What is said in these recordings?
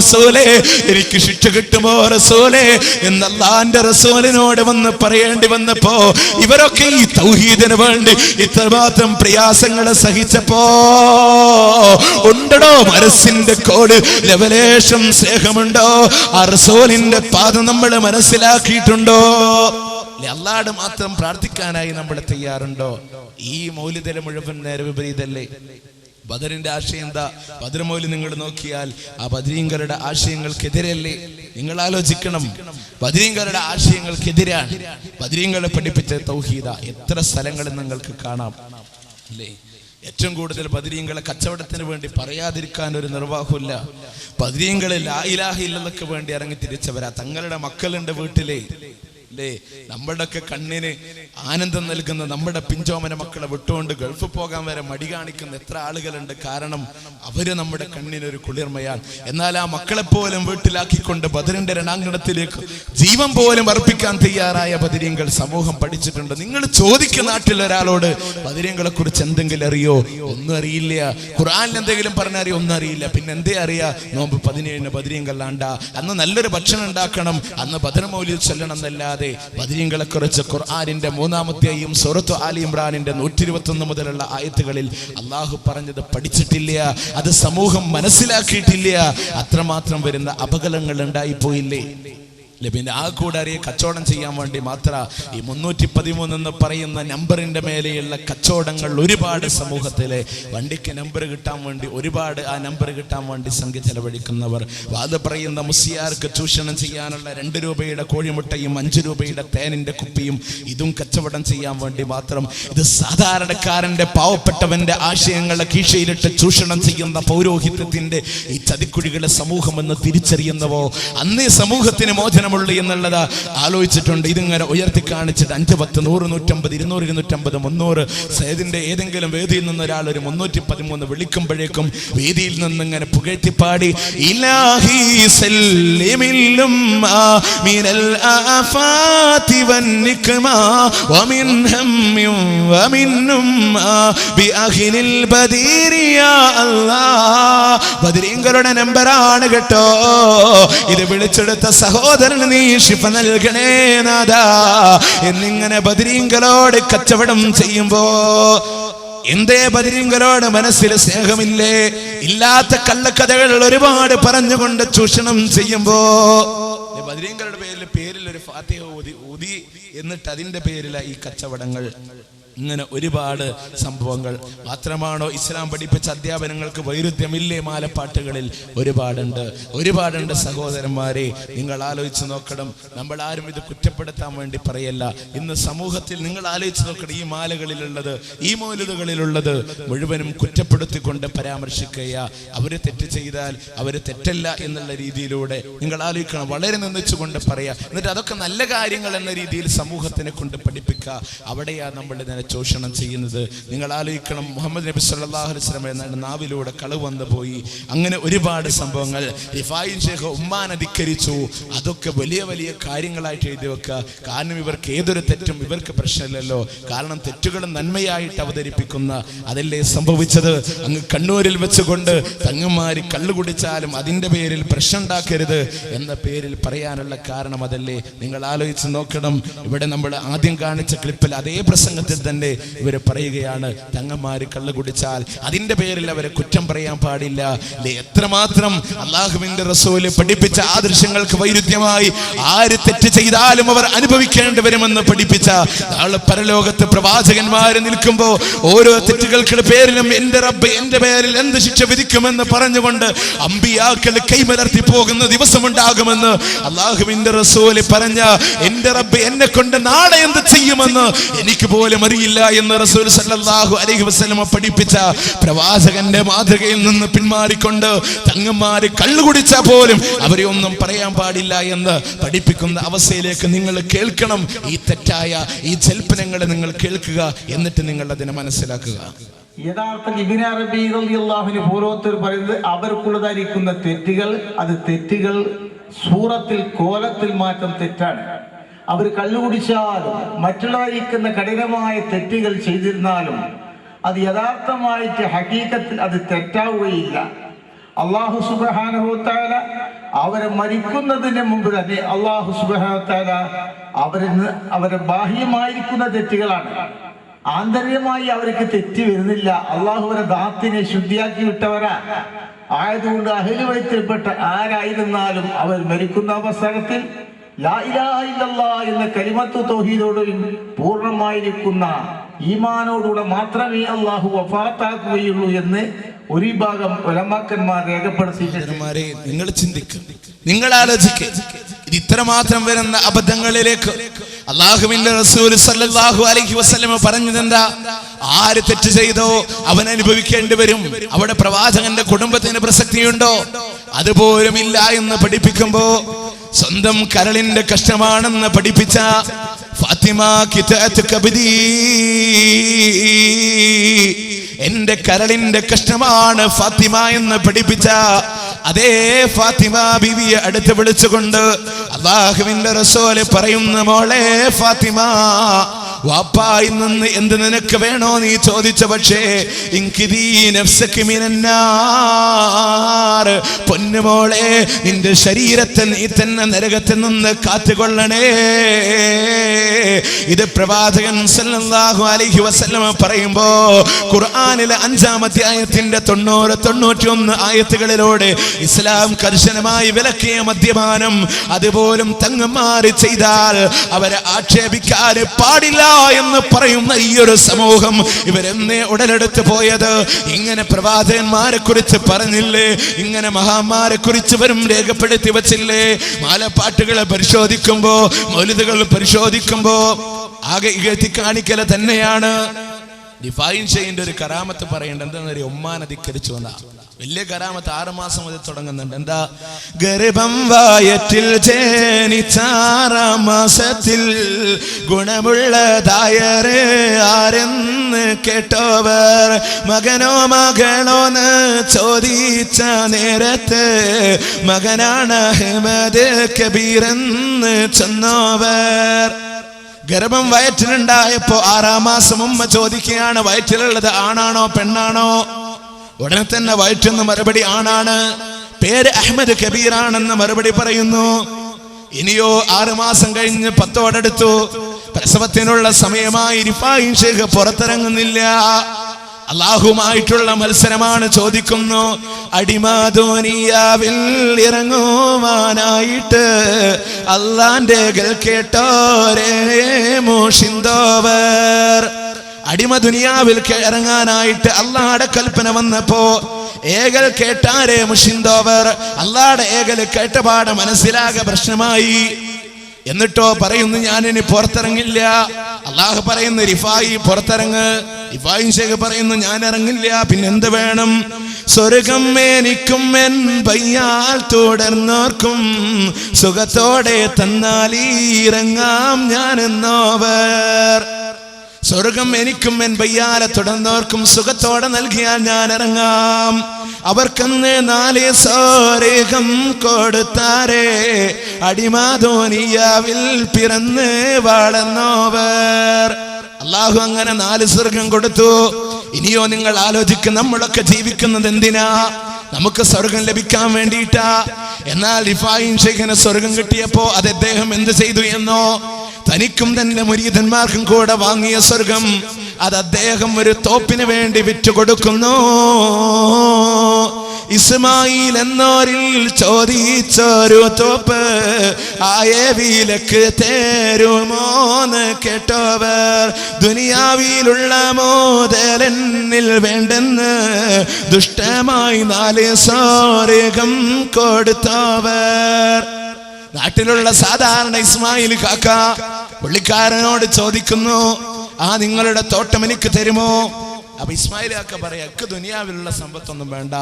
റസൂലേ, എനിക്ക് ശിക്ഷ കിട്ടുമോ റസൂലേ എന്ന് അല്ലാഹുവിന്റെ റസൂലിനോട് വന്ന് പറയേണ്ടി വന്നപ്പോ ഇവരൊക്കെ ഈ തൗഹീദിന് വേണ്ടി ഇത്രമാത്രം പ്രയാസങ്ങൾ സഹിച്ചപ്പോ ഉണ്ടോ മനസ്സിന്റെ കോട് ലവലേശം സ്നേഹമുണ്ടോ? ആ റസൂലിന്റെ പാത നമ്മൾ മനസ്സിലാക്കിയിട്ടുണ്ടോ? അല്ലാഹുവോട് മാത്രം പ്രാർത്ഥിക്കാനായി നമ്മൾ തയ്യാറുണ്ടോ? ഈ മൗലിദിലെ മുഴുവൻ നേരെ വിപരീതല്ലേ? ബദറിന്റെ ആശയം എന്താ? ബദർ മൗലിദ് നിങ്ങൾ നോക്കിയാൽ ആ ബദരീങ്ങളുടെ ആശയങ്ങൾക്കെതിരല്ലേ? നിങ്ങൾ ആലോചിക്കണം, ബദരീങ്ങളുടെ ആശയങ്ങൾക്കെതിരാണ്. ബദരീങ്ങളെ പഠിപ്പിച്ച തൗഹീദ എത്ര സ്ഥലങ്ങളിൽ നിങ്ങൾക്ക് കാണാം അല്ലേ? ഏറ്റവും കൂടുതൽ ബദരീങ്ങളെ കച്ചവടത്തിന് വേണ്ടി പറയാതിരിക്കാൻ ഒരു നിർവാഹമില്ല. ബദരീങ്ങളെ ലാ ഇലാഹ ഇല്ലല്ലാഹ്ക്ക് വേണ്ടി ഇറങ്ങി തിരിച്ചവരാ. തങ്ങളുടെ മക്കളുണ്ട് വീട്ടിലെ അല്ലേ? നമ്മുടെയൊക്കെ കണ്ണിന് ആനന്ദം നൽകുന്ന നമ്മുടെ പിഞ്ചോമന മക്കളെ വിട്ടുകൊണ്ട് ഗൾഫ് പോകാൻ വരെ മടി കാണിക്കുന്ന എത്ര ആളുകളുണ്ട്. കാരണം അവര് നമ്മുടെ കണ്ണിനൊരു കുളിർമയാണ്. എന്നാൽ ആ മക്കളെ പോലും വീട്ടിലാക്കിക്കൊണ്ട് ബദറിന്റെ രണാങ്കണത്തിലേക്ക് ജീവൻ പോലും അർപ്പിക്കാൻ തയ്യാറായ ബദരീങ്ങൾ സമൂഹം പഠിച്ചിട്ടുണ്ട്. നിങ്ങൾ ചോദിക്കുന്ന നാട്ടിൽ ഒരാളോട് ബദരീങ്ങളെ കുറിച്ച് എന്തെങ്കിലും അറിയോ? ഒന്നും അറിയില്ല. ഖുർആനിൽ എന്തെങ്കിലും പറഞ്ഞറിയോ? ഒന്നും അറിയില്ല. പിന്നെ എന്തേ അറിയാ? നോമ്പ് 17 ബദരീങ്ങളാണ്ട, അന്ന് നല്ലൊരു ഭക്ഷണം ഉണ്ടാക്കണം, അന്ന് ബദർ മൗലിദ് ചൊല്ലണം എന്നല്ലാതെ ബദരീങ്ങളെ കുറിച്ച് ഖുർആനിന്റെ 3-ാമത്തെയും സൂറത്ത് ആലി ഇംറാനിന്റെ 121 മുതലുള്ള ആയത്തുകളിൽ അള്ളാഹു പറഞ്ഞത് പഠിച്ചിട്ടില്ല. അത് സമൂഹം മനസ്സിലാക്കിയിട്ടില്ല. അത്രമാത്രം വരുന്ന അപകടങ്ങൾ ഉണ്ടായിപ്പോയില്ലേ? പിന്നെ ആ കൂടാരെ കച്ചവടം ചെയ്യാൻ വേണ്ടി മാത്ര ഈ 313 എന്ന് പറയുന്ന നമ്പറിന്റെ മേലെയുള്ള കച്ചവടങ്ങൾ ഒരുപാട് സമൂഹത്തിലെ വണ്ടിക്ക് നമ്പർ കിട്ടാൻ വേണ്ടി ഒരുപാട് ആ നമ്പർ കിട്ടാൻ വേണ്ടി സംഖ്യ ചെലവഴിക്കുന്നവർ, വാദ പറയുന്ന മുസ്ലിയാർക്ക് ചൂഷണം ചെയ്യാനുള്ള 2 രൂപയുടെ കോഴിമുട്ടയും 5 രൂപയുടെ തേനിന്റെ കുപ്പിയും ഇതും കച്ചവടം ചെയ്യാൻ വേണ്ടി മാത്രം. ഇത് സാധാരണക്കാരന്റെ പാവപ്പെട്ടവന്റെ ആശയങ്ങളെ കീശയിലിട്ട് ചൂഷണം ചെയ്യുന്ന പൗരോഹിത്യത്തിന്റെ ഈ ചതിക്കുഴികളെ സമൂഹം എന്ന് തിരിച്ചറിയുന്നവോ അന്നേ സമൂഹത്തിന് മോചനം എന്നുള്ളത് ആലോചിച്ചിട്ടുണ്ട്. ഇതിങ്ങനെ ഉയർത്തി കാണിച്ചിട്ട് 5, 10, 100, 150, 200, 250, 300 സയ്യിദിന്റെ ഏതെങ്കിലും വേദിയിൽ നിന്ന് ഒരാൾ ഒരു 313 വിളിക്കുമ്പോഴേക്കും വേദിയിൽ നിന്ന് ഇങ്ങനെ പുകഴ്ത്തിപ്പാടി ഇലാഹി സല്ലിമില്ലും മിനൽ ആഫാതി വന്നിക്മാ വമിൻ ഹമ്മിൻ വമിന്നും ബിഅഖിലിൽ ബദീരി യാ അല്ലാഹ്. ബദരീങ്ങളുടെ നമ്പറാണ് കേട്ടോ. ഇത് വിളിച്ചെടുത്ത സഹോദരൻ നീ ശിഫ നൽകണേ നാദാ എന്നിങ്ങനെ ബദരീങ്ങളോട് കച്ചവടം ചെയ്യുമ്പോ എന്തേ ബദരീങ്ങളോട് മനസ്സിൽ സ്നേഹമില്ലേ? ഇല്ലാത്ത കള്ളക്കഥകൾ ഒരുപാട് പറഞ്ഞുകൊണ്ട് ചൂഷണം ചെയ്യുമ്പോ ബദരീങ്ങളുടെ പേരിൽ ഒരു ഫാത്തിഹ ഊതി എന്നിട്ട് അതിന്റെ പേരില ഈ കച്ചവടങ്ങൾ. ഇങ്ങനെ ഒരുപാട് സംഭവങ്ങൾ. മാത്രമാണോ ഇസ്ലാം പഠിപ്പിച്ച അധ്യാപനങ്ങൾക്ക് വൈരുദ്ധ്യമില്ലേ? മാലപ്പാട്ടുകളിൽ ഒരുപാടുണ്ട് സഹോദരന്മാരെ. നിങ്ങൾ ആലോചിച്ച് നോക്കണം. നമ്മൾ ആരും ഇത് കുറ്റപ്പെടുത്താൻ വേണ്ടി പറയല്ല. ഇന്ന് സമൂഹത്തിൽ നിങ്ങൾ ആലോചിച്ച് നോക്കണം, ഈ മാലകളിലുള്ളത്, ഈ മൗലിദുകളിലുള്ളത് മുഴുവനും കുറ്റപ്പെടുത്തിക്കൊണ്ട് പരാമർശിക്കുക. അവര് തെറ്റ് ചെയ്താൽ അവര് തെറ്റല്ല എന്നുള്ള രീതിയിലൂടെ നിങ്ങൾ ആലോചിക്കണം. വളരെ നിന്ദിച്ചുകൊണ്ട് പറയാ, എന്നിട്ട് അതൊക്കെ നല്ല കാര്യങ്ങൾ എന്ന രീതിയിൽ സമൂഹത്തിനെ കൊണ്ട് പഠിപ്പിക്കുക. അവിടെയാ നമ്മൾ ഇതിനെ ചൂഷണം ചെയ്യുന്നത്. നിങ്ങൾ ആലോചിക്കണം, മുഹമ്മദ് നബി സല്ലല്ലാഹു അലൈഹി വസല്ലം എന്ന നാവിലൂടെ കളവ് വന്നു പോയി. അങ്ങനെ ഒരുപാട് സംഭവങ്ങൾ. റിഫായി ശൈഖ് ഉമ്മാനെ ധിക്കരിച്ചു. അതൊക്കെ വലിയ വലിയ കാര്യങ്ങളായിട്ട് എഴുതി വെക്കുക. കാരണം ഇവർക്ക് ഏതൊരു തെറ്റും ഇവർക്ക് പ്രശ്നമില്ലല്ലോ. കാരണം തെറ്റുകളും നന്മയായിട്ട് അവതരിപ്പിക്കുന്ന അതല്ലേ സംഭവിച്ചത്. അങ്ങ് കണ്ണൂരിൽ വെച്ചുകൊണ്ട് തങ്ങന്മാര് കള്ളു കുടിച്ചാലും അതിന്റെ പേരിൽ പ്രശ്നം ഉണ്ടാക്കരുത് എന്ന പേരിൽ പറയാനുള്ള കാരണം അതല്ലേ. നിങ്ങൾ ആലോചിച്ച് നോക്കണം. ഇവിടെ നമ്മൾ ആദ്യം കാണിച്ച ക്ലിപ്പിൽ അതേ പ്രസംഗത്തിൽ തന്നെ ഇവര് പറയുകയാണ്, തങ്ങന്മാര് കള്ളു കുടിച്ചാൽ അതിന്റെ പേരിൽ അവരെ കുറ്റം പറയാൻ പാടില്ല. എത്രമാത്രം അള്ളാഹുവിന്റെ റസൂല് പഠിപ്പിച്ച ആദർശങ്ങൾക്ക് വൈരുദ്ധ്യമായി ആര് തെറ്റ് ചെയ്താലും അവർ അനുഭവിക്കേണ്ടി വരുമെന്ന് പഠിപ്പിച്ച നാളെ പരലോകത്ത് പ്രവാചകന്മാര് നിൽക്കുമ്പോ ഓരോ തെറ്റുകൾക്കുള്ള പേരിലും എന്റെ റബ്ബ് എന്റെ പേരിൽ എന്ത് ശിക്ഷ വിധിക്കുമെന്ന് പറഞ്ഞുകൊണ്ട് അമ്പിയാക്കൾ കൈമലർത്തി പോകുന്ന ദിവസമുണ്ടാകുമെന്ന് അള്ളാഹുവിന്റെ റസൂല് പറഞ്ഞ എന്റെ റബ്ബ് എന്നെ കൊണ്ട് നാളെ എന്ത് ചെയ്യുമെന്ന് എനിക്ക് പോലും അറിയില്ല എന്ന് റസൂൽ സല്ലല്ലാഹു അലൈഹി വസല്ലം പഠിപ്പിച്ച പ്രവാചകന്റെ മാതൃകയിൽ നിന്ന് പിന്മാറിക്കൊണ്ട് തങ്ങന്മാര് കള്ളു കുടിച്ചാൽ പോലും അവരെ ഒന്നും പറയാൻ പാടില്ല എന്ന് പഠിപ്പിക്കുന്ന അവസ്ഥയിലേക്ക് നിങ്ങൾ കേൾക്കണം. ഈ തെറ്റായ ഈ ജൽപ്പനങ്ങളെ നിങ്ങൾ കേൾക്കുക, എന്നിട്ട് നിങ്ങൾ അതിനെ മനസ്സിലാക്കുക. യഥാർത്ഥ ഇബ്നു അറബി റളിയല്ലാഹു അൻഹു ഓരോരുത്തർ പറയുന്നത് അവർക്കുള്ളതായിരിക്കുന്ന തെറ്റുകൾ, അത് തെറ്റുകൾ സൂറത്തിൽ കോലത്തിൽ മാറ്റം തെറ്റാണ്. അവർ കള്ളുകുടിച്ചാലും മറ്റുള്ളവരിക്കുന്ന കഠിനമായ തെറ്റുകൾ ചെയ്തിരുന്നാലും അത് യഥാർത്ഥമായിട്ട് ഹഖീഖത്തിൽ അത് തെറ്റാവുകയില്ല. അല്ലാഹു സുബ്ഹാനഹു വ തആല അവരെ മരിക്കുന്നതിന് മുമ്പ് തന്നെ അല്ലാഹു സുബ്ഹാനഹു വ തആല അവരെ ബാഹ്യമായിരിക്കുന്ന തെറ്റുകളാണ്, ആന്തരികമായി അവർക്ക് തെറ്റ് വരുന്നില്ല. അള്ളാഹു അവരെ ദാത്തിനെ ശുദ്ധിയാക്കി വിട്ടവരാ ആയതുകൊണ്ട് അഹ്ലു ബൈത്തിൽപ്പെട്ട ആരായിരുന്നാലും അവർ മരിക്കുന്ന അവസരത്തിൽ ലാ ഇലാഹ ഇല്ലല്ലാഹ് എന്ന കലിമത്തു തൗഹീദോട് പൂർണ്ണമായിരിക്കുന്ന ഈമാനോടുകൂടെ മാത്രമേ അള്ളാഹു വഫാത്താക്കുകയുള്ളൂ എന്ന് ഒരു വിഭാഗം ഉലമാക്കന്മാർ രേഖപ്പെടുത്തിയിട്ടുണ്ട്. നിങ്ങൾ ചിന്തിക്കുക, നിങ്ങൾ ആലോചിക്കുക, ഇത് ഇത്രമാത്രം വരുന്ന അബദ്ധങ്ങളിലേക്ക് അല്ലാഹുവിന്റെ റസൂൽ സല്ലല്ലാഹു അലൈഹി വസല്ലം പറഞ്ഞതെന്താ? ആര് തെറ്റ് ചെയ്തോ അവൻ അനുഭവിക്കേണ്ടി വരും. അവിടെ പ്രവാചകന്റെ കുടുംബത്തിന് പ്രസക്തിയുണ്ടോ? അതുപോലും ഇല്ല എന്ന് പഠിപ്പിക്കുമ്പോ സ്വന്തം കരളിന്റെ കഷ്ടമാണെന്ന് പഠിപ്പിച്ച ഫാത്തിമ കിതാത്ത് കബദി, എന്റെ കരളിന്റെ കഷ്ടമാണ് ഫാത്തിമ എന്ന് പഠിപ്പിച്ച അതേ ഫാത്തിമ ബീവിയെ അടുത്ത് വിളിച്ചുകൊണ്ട് അല്ലാഹുവിന്റെ റസൂൽ പറയുന്ന, മോളെ ഫാത്തിമ, വാപ്പായിൽ നിന്ന് എന്ത് നിനക്ക് വേണോ നീ ചോദിച്ച, പക്ഷേ പൊന്നുമോളെ നിന്റെ ശരീരത്തെ നീ തന്നെ നരകത്തിൽ നിന്ന് കാത്തുകൊള്ളണേ. ഇത് പ്രവാചകൻ സല്ലല്ലാഹു അലൈഹി വസല്ലം പറയുമ്പോ ഖുർആനിലെ 5-ാം അധ്യായത്തിന്റെ 90-91 ആയത്തുകളിലൂടെ ഇസ്ലാം കർശനമായി വിലക്കിയ മദ്യപാനം അതുപോലും തങ്ങന്മാര് ചെയ്താൽ അവരെ ആക്ഷേപിക്കാൻ പാടില്ല എന്ന് പറയുന്ന ഈ ഒരു സമൂഹം ഇവരെന്നേ ഉടലെടുത്ത് പോയത്. ഇങ്ങനെ പ്രവാചകന്മാരെ കുറിച്ച് പറഞ്ഞില്ലേ? ഇങ്ങനെ മഹാന്മാരെ കുറിച്ച് വരും രേഖപ്പെടുത്തി വച്ചില്ലേ? മാലപ്പാട്ടുകളെ പരിശോധിക്കുമ്പോ, മൗലിദുകൾ പരിശോധിക്കുമ്പോ ആകെ ഇകഴ്ത്തി കാണിക്കല തന്നെയാണ്. ഡിഫൈൻ ഷെയ്ന്റെ ഒരു കറാമത്ത് പറയേണ്ടത് എന്താണെന്നറിയോ? ഒമ്മാനെ ധിക്കരിച്ചു വന്ന വലിയ കറാമത്ത് 6 മാസം മുതൽ തുടങ്ങുന്നുണ്ട്. എന്താ? ഗർഭം വയറ്റിൽ ജനിച്ചാറാം മാസത്തിൽ ഗുണമുള്ളതായരെ ആരെന്ന് കേട്ടോവർ, മകനോ മകളോന്ന് ചോദിച്ച നേരത്ത് മകനാണ് അഹ്മദ് കബീർ എന്ന് ചെന്നോവർ. ഗർഭം വയറ്റിലുണ്ടായപ്പോ 6-ാം മാസം ഉമ്മ ചോദിക്കുകയാണ്, വയറ്റിലുള്ളത് ആണാണോ പെണ്ണാണോ? ഉടനെ തന്നെ വയറ്റെന്ന് മറുപടി ആണാണ്. പേര് അഹ്മദ് കബീറാണെന്ന് മറുപടി പറയുന്നു. ഇനിയോ 6 മാസം കഴിഞ്ഞ് 10ഓടടുത്തു. പ്രസവത്തിനുള്ള സമയമായി റിഫായി ഷേഖ് പുറത്തിറങ്ങുന്നില്ല. അല്ലാഹുമായിട്ടുള്ള മത്സരമാണ്. ചോദിക്കുന്നു, അടിമാദോനിയാവിൽ ഇറങ്ങുവാനായിട്ട് അല്ലാന്റെ കേട്ടോരേ മോഷിന്തോവർ. അടിമ ദുനിയാവിൽ ഇറങ്ങാനായിട്ട് അല്ലാഹുടെ കൽപ്പന വന്നപ്പോ ഏകൽ കേട്ടാരേ മുഷിന്തോവർ. അല്ലാഹുടെ ഏകൽ കേട്ടപാട് മനസ്സിലാകെ പ്രശ്നമായി. എന്നിട്ടോ പറയുന്നു, ഞാനിനി പുറത്തിറങ്ങില്ല. അല്ലാഹു പറയുന്നു, റിഫായി പുറത്തിറങ്ങ്. റിഫായി ഷേഖ് പറയുന്നു, ഞാൻ ഇറങ്ങില്ല. പിന്നെന്ത് വേണം? സ്വർഗം എനിക്കും എൻ പയ്യാൽ തുടർന്നോർക്കും സുഖത്തോടെ തന്നാൽ ഇറങ്ങാം ഞാനെന്നോവർ. സ്വർഗം എനിക്കും എൻ പയ്യാലെ തുടർന്നോർക്കും സുഖത്തോടെ നൽകിയാൽ ഞാൻ ഇറങ്ങാം. അവർക്കന്ന് 4 സ്വർഗം കൊടുത്താരേ അടിമാദോനിയാവിൽ പിറന്ന് വളർന്നോവർ. അല്ലാഹു അങ്ങനെ 4 സ്വർഗം കൊടുത്തു. ഇനിയോ നിങ്ങൾ ആലോചിക്കും, നമ്മളൊക്കെ ജീവിക്കുന്നത് എന്തിനാ? നമുക്ക് സ്വർഗം ലഭിക്കാൻ വേണ്ടിയിട്ടാ. എന്നാൽ റിഫായി ഷേഖിന് സ്വർഗം കിട്ടിയപ്പോ അത് അദ്ദേഹം എന്ത് ചെയ്തു എന്നോ? തനിക്കും തന്റെ മുരീദന്മാർക്കും കൂടെ വാങ്ങിയ സ്വർഗം അത് അദ്ദേഹം ഒരു തോപ്പിന് വേണ്ടി വിറ്റുകൊടുക്കുന്നു. ഇസ്മായിൽ എന്നോരിൽ ചോദിച്ചൊരു തോപ്പ് ആയവിലക്ക് തേരുമോന്ന് കേട്ടോവർ. ദുനിയാവിലുള്ള മോദലെന്നിൽ വേണ്ടെന്ന് ദുഷ്ടമായി 4 സ്വർഗം കൊടുത്തവർ. നാട്ടിലുള്ള സാധാരണ ഇസ്മായിൽ കാക്ക പുള്ളിക്കാരനോട് ചോദിക്കുന്നു, നിങ്ങളുടെ തോട്ടം എനിക്ക് തരുമോ? അപ്പൊ ഇസ്മായിൽ കാക്ക പറയാ, എനിക്ക് ദുനിയാവിലുള്ള സമ്പത്തൊന്നും വേണ്ട.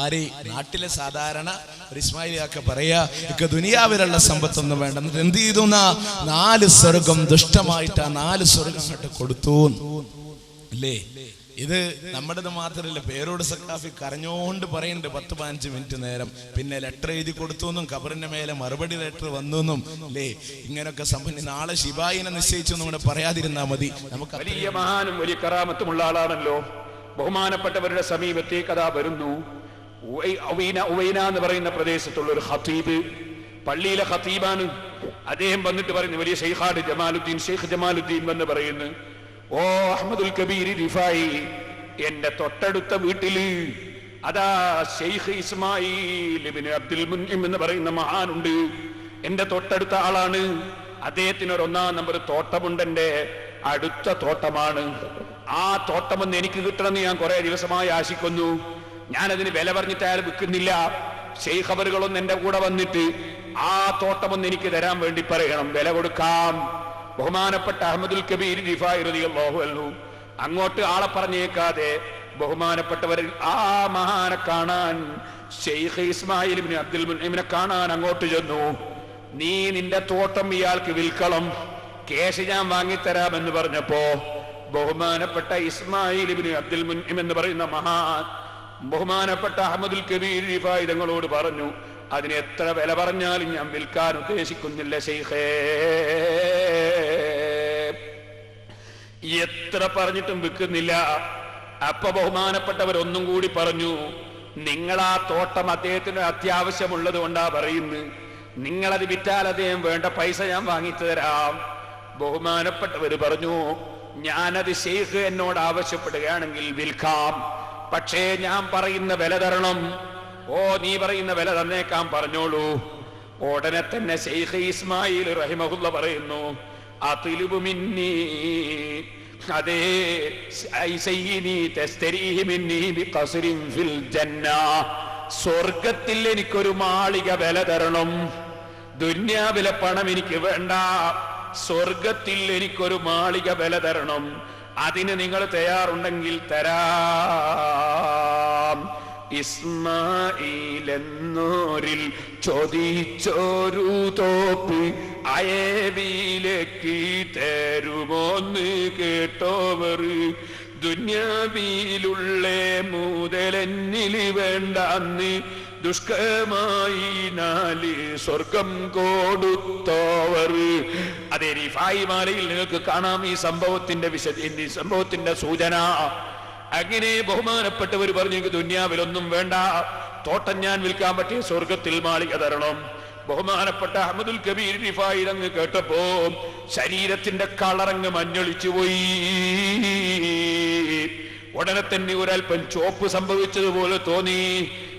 ആര്? നാട്ടിലെ സാധാരണ ഒരു ഇസ്മായിൽ കാക്ക പറയാ, എനിക്ക് ദുനിയാവിലുള്ള സമ്പത്തൊന്നും വേണ്ട. എന്നിട്ട് എന്ത് ചെയ്തു? 4 സ്വർഗം ദുഷ്ടമായിട്ട് 4 സ്വർഗം അങ്ങോട്ട് കൊടുത്തു അല്ലേ? ഇത് നമ്മുടേത് മാത്രമല്ല, പേരോട് സഖാഫി കരഞ്ഞോണ്ട് പറയുന്നുണ്ട് 10-15 മിനിറ്റ് നേരം. പിന്നെ ലെറ്റർ എഴുതി കൊടുത്തു എന്നും ഖബറിന്റെ മേലെ മറുപടി ലെറ്റർ വന്നു എന്നും അല്ലേ? ഇങ്ങനൊക്കെ സംഭവം. നാളെ ഷിബായിനെ നിശ്ചയിച്ചു നമ്മുടെ പറയാതിരുന്നാ മതി. നമുക്ക് വലിയ മഹാനും വലിയ കറാമത്തുമുള്ള ആളാണല്ലോ. ബഹുമാനപ്പെട്ടവരുടെ സമീപത്തേക്ക് അതാ വരുന്നു. ഉവൈന എന്ന് പറയുന്ന പ്രദേശത്തുള്ള ഒരു ഖതീബ്, പള്ളിയിലെ ഖതീബാണ്. അദ്ദേഹം വന്നിട്ട് പറയുന്നു, വലിയ ഷെയ്ഖാണ് ജമാലുദ്ദീൻ, ഷെയ്ഖ് ജമാലുദ്ദീൻ വന്ന് പറയുന്നു, ഓ അഹ്മദുൽ കബീർ റിഫായി, എന്റെ തൊട്ടടുത്ത വീട്ടില് അതാ ഷെയ്ഖ് ഇസ്മായിൽ ഇബ്നു അബ്ദുൽ മുൻഇം എന്ന് പറയുന്ന മഹാനുണ്ട്. എന്റെ തൊട്ടടുത്ത ആളാണ്. അദ്ദേഹത്തിന് ഒരു 1-ാം നമ്പർ തോട്ടമുണ്ട്, എന്റെ അടുത്ത തോട്ടമാണ്. ആ തോട്ടമൊന്ന് എനിക്ക് കിട്ടണമെന്ന് ഞാൻ കുറെ ദിവസമായി ആശിക്കുന്നു. ഞാനതിന് വില പറഞ്ഞിട്ട് അയാൾ വിൽക്കുന്നില്ല. ഷെയ്ഖ് അവറുകളൊന്ന് എന്റെ കൂടെ വന്നിട്ട് ആ തോട്ടമൊന്ന് എനിക്ക് തരാൻ വേണ്ടി പറയണം, വില കൊടുക്കാം. ബഹുമാനപ്പെട്ട അഹ്മദുൽ കബീർ റിഫായി റളിയല്ലാഹു അൻഹു അങ്ങോട്ട് ആളെ പറഞ്ഞേക്കാതെ ബഹുമാനപ്പെട്ടവർ ആ മഹാനെ കാണാൻ, ഷെയ്ഖ് ഇസ്മായിൽ ഇബ്നു അബ്ദുൽ മുൻഇമിനെ കാണാൻ അങ്ങോട്ട് ചെന്നു. നീ നിന്റെ തോട്ടം ഇയാൾക്ക് വിൽക്കണം, കേശ് ഞാൻ വാങ്ങിത്തരാമെന്ന് പറഞ്ഞപ്പോ ബഹുമാനപ്പെട്ട ഇസ്മായിൽ ഇബ്നു അബ്ദുൽ മുൻഇം എന്ന് പറയുന്ന മഹാൻ ബഹുമാനപ്പെട്ട അഹ്മദുൽ കബീർ റിഫായി തങ്ങളോട് പറഞ്ഞു, അതിന് എത്ര വില പറഞ്ഞാലും ഞാൻ വിൽക്കാൻ ഉദ്ദേശിക്കുന്നില്ല ഷെയ്ഖേ. എത്ര പറഞ്ഞിട്ടും വിൽക്കുന്നില്ല. അപ്പൊ ബഹുമാനപ്പെട്ടവർ ഒന്നും കൂടി പറഞ്ഞു, നിങ്ങൾ ആ തോട്ടം അദ്ദേഹത്തിന് അത്യാവശ്യമുള്ളത് കൊണ്ടാ പറയുന്നത്, നിങ്ങളത് വിറ്റാൽ അദ്ദേഹം വേണ്ട പൈസ ഞാൻ വാങ്ങിച്ചു തരാം. ബഹുമാനപ്പെട്ടവർ പറഞ്ഞു, ഞാനത് ഷെയ്ഖ് എന്നോട് ആവശ്യപ്പെടുകയാണെങ്കിൽ വിൽക്കാം, പക്ഷേ ഞാൻ പറയുന്ന വില തരണം. ഓ നീ പറയുന്ന വില തന്നേക്കാൻ പറഞ്ഞോളൂ. ഉടനെ തന്നെ ഷെയ്ഖ് ഇസ്മായിൽ റഹിമഹുല്ല പറയുന്നു, അത്ലുബു മിന്നി, അതേ സ്വർഗത്തിൽ എനിക്കൊരു മാളിക വില തരണം. ദുന്യാവിലെ പണം എനിക്ക് വേണ്ട, സ്വർഗത്തിൽ എനിക്കൊരു മാളിക വില തരണം. അതിന് നിങ്ങൾ തയ്യാറുണ്ടെങ്കിൽ തരാം. ഇസ്മായിലെന്നോരിൽ ചോദിച്ചോരു തോപ്പ് അയവിലേക്ക് തരുമോന്ന് കേട്ടോവർ, ദുന്യാവിലുള്ള മുതലെന്നിൽ വേണ്ടാന്ന് ദുഷ്കരമായി 4 സ്വർഗം കൊടുത്തോവർ. അതേ റിഫായി മാലയിൽ നിങ്ങൾക്ക് കാണാം ഈ സംഭവത്തിന്റെ സൂചന. അങ്ങനെ ബഹുമാനപ്പെട്ടവർ പറഞ്ഞു, ദുന്യാവിലൊന്നും വേണ്ട, തോട്ടം ഞാൻ വിൽക്കാൻ പറ്റിയ സ്വർഗത്തിൽ മാളിക തരണം. ബഹുമാനപ്പെട്ട അഹ്മദുൽ കബീർ റിഫായി അങ്ങ് കേട്ടപ്പോ ശരീരത്തിന്റെ കളറങ്ങ് മഞ്ഞൊളിച്ചു പോയി. ഉടനെ തന്നെ ഒരൽപ്പം ചോപ്പ് സംഭവിച്ചതുപോലെ തോന്നി.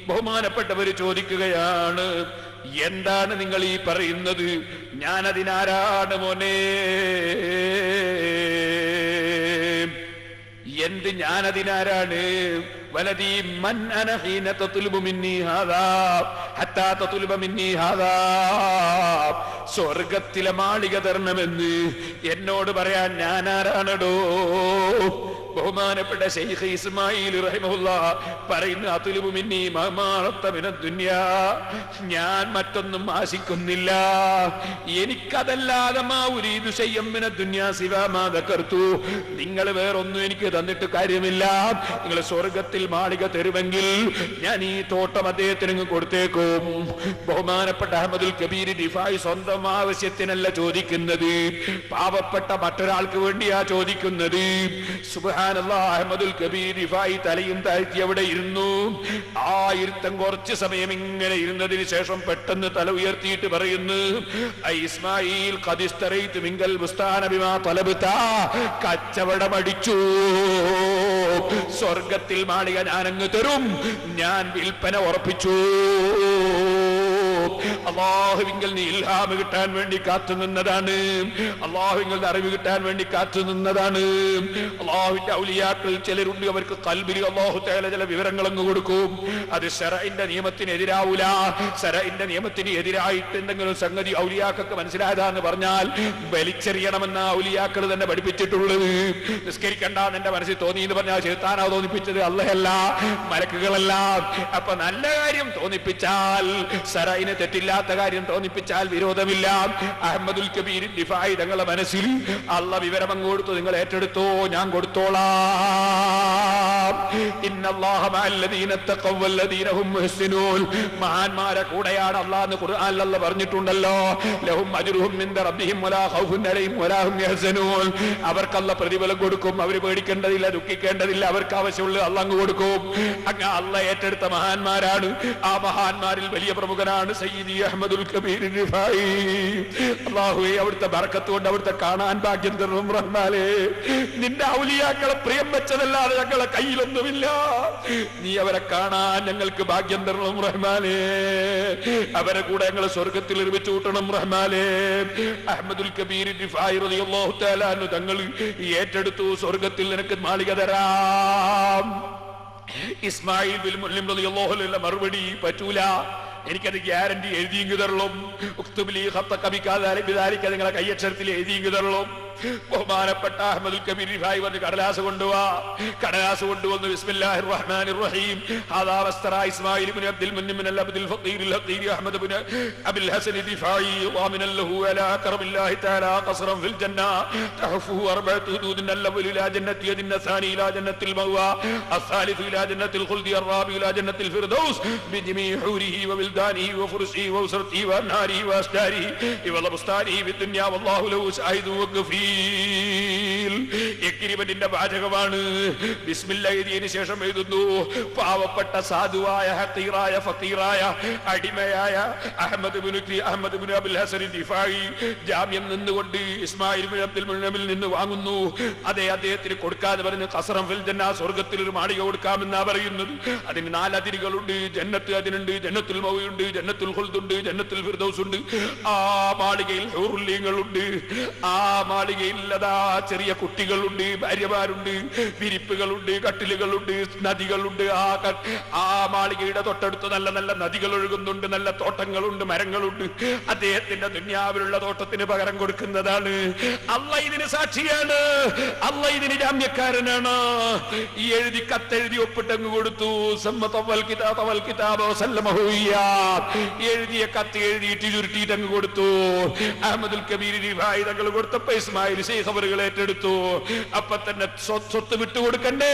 ബഹുമാനപ്പെട്ടവര് ചോദിക്കുകയാണ്, എന്താണ് നിങ്ങൾ ഈ പറയുന്നത്? ഞാനതിനാരാണ് മോനെ? എന്ത് ഞാനതിനാരാണ്? വലദീ മൻ അന ഹീന തത്ലുബു മിന്നി ഹാദാ ഹത്താ തത്ലുബ മിന്നി ഹാദാ, സ്വർഗത്തിലെ മാളിക തരണമെന്ന് എന്നോട് പറയാൻ ഞാനാരാണടോ? ബഹുമാനപ്പെട്ട ശൈഖ് ഇസ്മായിൽ റഹിമഹുല്ലാഹ് പറയുന്നു, അത്ലുബു മിന്നി മമാറത്ത മിനദ് ദുനിയാ, ഞാൻ മറ്റൊന്നും ആശിക്കുന്നില്ല, എനിക്കതല്ലാതെ മാ ഉരീദു ശൈഅൻ മിനദ് ദുനിയാ സിവാ മാ ദകർതു, നിങ്ങൾ വേറൊന്നും എനിക്ക് തന്നിട്ട് കാര്യമില്ല. നിങ്ങൾ സ്വർഗത്തിൽ മാളിക തരുമെങ്കിൽ ഞാൻ ഈ തോട്ടം അദ്ദേഹത്തിന് കൊടുത്തേക്കും. ബഹുമാനപ്പെട്ട അഹ്മദുൽ കബീർ റിഫായി സ്വന്തം ആവശ്യത്തിനല്ല ചോദിക്കുന്നത്, പാവപ്പെട്ട മറ്റൊരാൾക്ക് വേണ്ടിയാ ചോദിക്കുന്നത്. സുബ്ഹാനല്ലാഹ്, അഹ്മദുൽ കബീർ റിഫായി തലയും താഴ്ത്തി അവിടെ ഇരുന്നു. ആ ഇരുത്തം കുറച്ച് സമയം ഇങ്ങനെ ഇരുന്നതിന് ശേഷം പെട്ടെന്ന് തല ഉയർത്തിയിട്ട് പറയുന്നു, ഇസ്മായിൽ ഖദിസ്തറൈതു മിങ്കൽ ബുസ്താന ബിമാ തലബ്ത, കച്ചവടം അടിച്ചു, സ്വർഗത്തിൽ മാളിക ഞാനങ്ങ് തരും, ഞാൻ വിൽപ്പന ഉറപ്പിച്ചു. അല്ലാഹുവിങ്കൽ നീ ഇൽഹാം കിട്ടാൻ വേണ്ടി കാത്തു നിന്നതാണ്, അല്ലാഹുവിങ്കൽ അറിവ് കിട്ടാൻ വേണ്ടി കാത്തു നിന്നതാണ്. അല്ലാഹുവിന്റെ ഔലിയാക്കൾ ചിലരുണ്ട്, അവർക്ക് ഖൽബിൽ അല്ലാഹു തആല ചില വിവരങ്ങൾ അങ്ങ് കൊടുക്കും. അത് ശറഇന്റെ നിയമത്തിന് എതിരാവൂല. ശറഇന്റെ നിയമത്തിന് എതിരായിട്ട് എന്തെങ്കിലും സംഗതി ഔലിയാക്കൾക്ക് മനസ്സിലായതാന്ന് പറഞ്ഞാൽ വലിച്ചെറിയണമെന്ന ഔലിയാക്കൾ തന്നെ പഠിപ്പിച്ചിട്ടുള്ളത്. നിസ്കരിക്കണ്ടെന്ന് എന്റെ മനസ്സിൽ തോന്നി എന്ന് പറഞ്ഞാൽ ശൈത്താനാ തോന്നിപ്പിച്ചത്, അല്ലാഹല്ല, മലക്കുകളല്ല. അപ്പൊ നല്ല കാര്യം തോന്നിപ്പിച്ചാൽ ശറഇന് തെറ്റില്ലാത്ത അങ്ങനത്തെ കാര്യം തോന്നിപ്പിച്ചാൽ വിരോധമില്ല. അഹ്മദുൽ കബീർ ദിഫായി തങ്ങളുടെ മനസ്സിൽ അള്ള വിവരം അങ്ങ് കൊടുത്തു, നിങ്ങൾ ഏറ്റെടുത്തോ, ഞാൻ കൊടുത്തോളാം. ഇന്നല്ലാഹ മഅല്ലദീന തഖവ്വ വല്ലദീന ഹും മുഹ്സിനൂൻ. മഹാന്മാരെ കൂടെയാണ് അല്ലാഹ് എന്ന് ഖുർആനിൽ അല്ലാഹ് പറഞ്ഞിട്ടുണ്ടല്ലോ. ലഹും അജ്റുഹും ഇൻദ റബ്ബിഹിം വലാ ഖൗഫുൻ അലൈഹിം വലാ ഹും യഹ്സനൂൻ. അവർക്ക് അല്ലാഹ് പ്രതിഫലം കൊടുക്കും, അവർ പേടിക്കേണ്ടതില്ല, ദുഃഖിക്കേണ്ടതില്ല, അവർക്ക് ആവശ്യമുള്ളത് അല്ലാഹ് അങ്ങ് കൊടുക്കും. അങ്ങ് അല്ലാഹ് ഏറ്റെടുത്ത മഹാന്മാരാണ്. ആ മഹാന്മാരിൽ വലിയ പ്രമുഖനാണ് സയ്യിദി അഹ്മദുൽ കബീർ റിഫായി. അല്ലാഹുവേ, അവിടുത്തെ ബർക്കത്ത് കൊണ്ട് അവിടുത്തെ കാണാൻ ഭാഗ്യം തരണം റഹ്മാനേ. നിന്റെ ഔലിയാക്കളെ പ്രിയം വെച്ചതല്ലാതെ ഞങ്ങളെ കയ്യിലൊന്നുമില്ല. നീ അവരെ കാണാൻ ഞങ്ങൾക്ക് ഭാഗ്യം തരണം റഹ്മാനേ. അവരെ കൂടെ ഞങ്ങൾ സ്വർഗത്തിൽ ഒരുമിച്ച് കൂട്ടണം റഹ്മാനേ. അഹ്മദുൽ കബീർ റിഫായി റളിയല്ലാഹു തആല അൻഹു തങ്ങൾ ഏറ്റെടുത്തു, സ്വർഗത്തിൽ നിനക്ക് മാളിക തരാം. ഇസ്മായിൽ ബിൻ മുഅല്ലിം റളിയല്ലാഹു അൻഹു മറുപടി, പറ്റൂല, എനിക്കത് ഗ്യാരണ്ടി എഴുതിയെങ്കിൽ തരളും. നിങ്ങളെ കയ്യക്ഷരത്തിൽ എഴുതിയെങ്കിൽ തരളും. ബഹുമാനപ്പെട്ട അഹ്മദുൽ കബീർ റിഫായി വന്ന് കടലാസ് കൊണ്ടുവാ. കടലാസ് കൊണ്ടുവന്ന് ബിസ്മില്ലാഹിർ റഹ്മാനിർ റഹീം ഹാദാ വസ്തറാ ഇസ്മായിൽ ഇബ്നു അബ്ദുൽ മുന്നിം മിൻ അബ്ദുൽ ഫഖീർ അൽ ഹഖീർ അഹ്മദ് ഇബ്നു അബുൽ ഹസൻ റിഫായി ളാമിനൻ ലഹു അലാ കറമില്ലാഹി തആല ഖസ്റൻ ഫിൽ ജന്ന തഹഫുഹു അർബഅതു ഹുദൂദിൻ അൽ-അവ്വൽ ഇലാ ജന്നത്തി യദിൻ അസാനി ഇലാ ജന്നത്തിൽ മഅവാ അസ്സാലിസു ഇലാ ജന്നത്തിൽ ഖുൽദി അർ-റാബി ഇലാ ജന്നത്തിൽ ഫിർദൗസ് ബിജമീ ഹൂരിഹി വബിൽദാനിഹി വഫുർസിഹി വഉസ്റതിഹി വനാരിഹി വഅസ്താരിഹി വലബുസ്താനിഹി ബിദ്ദുനിയ വല്ലാഹു ലഹു സഈദു വഖഫീ. ഇക്രിമത്തിന്റെ വാചകമാണ്. ബിസ്മില്ല എഴുതിയതിനു ശേഷം എഴുതുന്നു, പാവപ്പെട്ട സാധുവായ ഹഖീറായ ഫഖീറായ അടിമയായ അഹ്മദ് ഇബ്നു അബുൽ ഹസൻ ദിഫായി ജാമ്യം നിന്നുകൊണ്ട് ഇസ്മായിൽ ഇബ്നു അബ്ദുൽ മുന്നമിൽ നിന്ന് വാങ്ങുന്നു. അതേ അദ്ദേഹത്തിന് കൊടുക്കാതെ പറഞ്ഞ് ഖസ്റൻ ഫിൽ ജന്ന, സ്വർഗത്തിൽ ഒരു മാളിക കൊടുക്കാമെന്നാ പറയുന്നത്. അതിന് 4 അതിരുകളുണ്ട്. ജന്നത്ത് അതിനുണ്ട്, ജന്നത്തുൽ മഅവയുണ്ട്, ജന്നത്തുൽ ഖുൽദുണ്ട്, ജന്നത്തുൽ ഫിർദൗസ് ഉണ്ട്. ആ മാളികയിൽ ഹൂറുല്ലിങ്ങളുണ്ട്. ആ മാളിക ില്ലതാ ചെറിയ കുട്ടികളുണ്ട്, ഭാര്യമാരുണ്ട്, വിരിപ്പുകളുണ്ട്, കട്ടിലുകളുണ്ട്, നദികളുണ്ട്. ആ മാളികയുടെ തൊട്ടടുത്ത് നല്ല നല്ല നദികൾ ഒഴുകുന്നുണ്ട്, നല്ല തോട്ടങ്ങളുണ്ട്, മരങ്ങളുണ്ട്. അദ്ദേഹത്തിന്റെ ദുനിയാവിലുള്ള തോട്ടത്തിന് പകരം കൊടുക്കുന്നതാണ്. അല്ലാഹ് ഇതിന് സാക്ഷിയാണ്, അല്ലാഹ് ഇതിന് ജാമ്യക്കാരനാണ്. ഈ എഴുതി കത്തെഴുതി ഒപ്പിട്ടങ്ങ് കൊടുത്തു. എഴുതിയ കത്ത് എഴുതിയിട്ട് ചുരുട്ടിയിട്ടങ്ങ് കൊടുത്തു. അഹ്മദുൽ കബീർ റിഫായി തങ്ങൾ കൊടുത്തപ്പോ ഇസ്മായിൽ ശൈഖ് അവറുകൾ ഏറ്റെടുത്തു. അപ്പൊ തന്നെ സ്വത്ത് വിട്ടുകൊടുക്കണ്ടേ.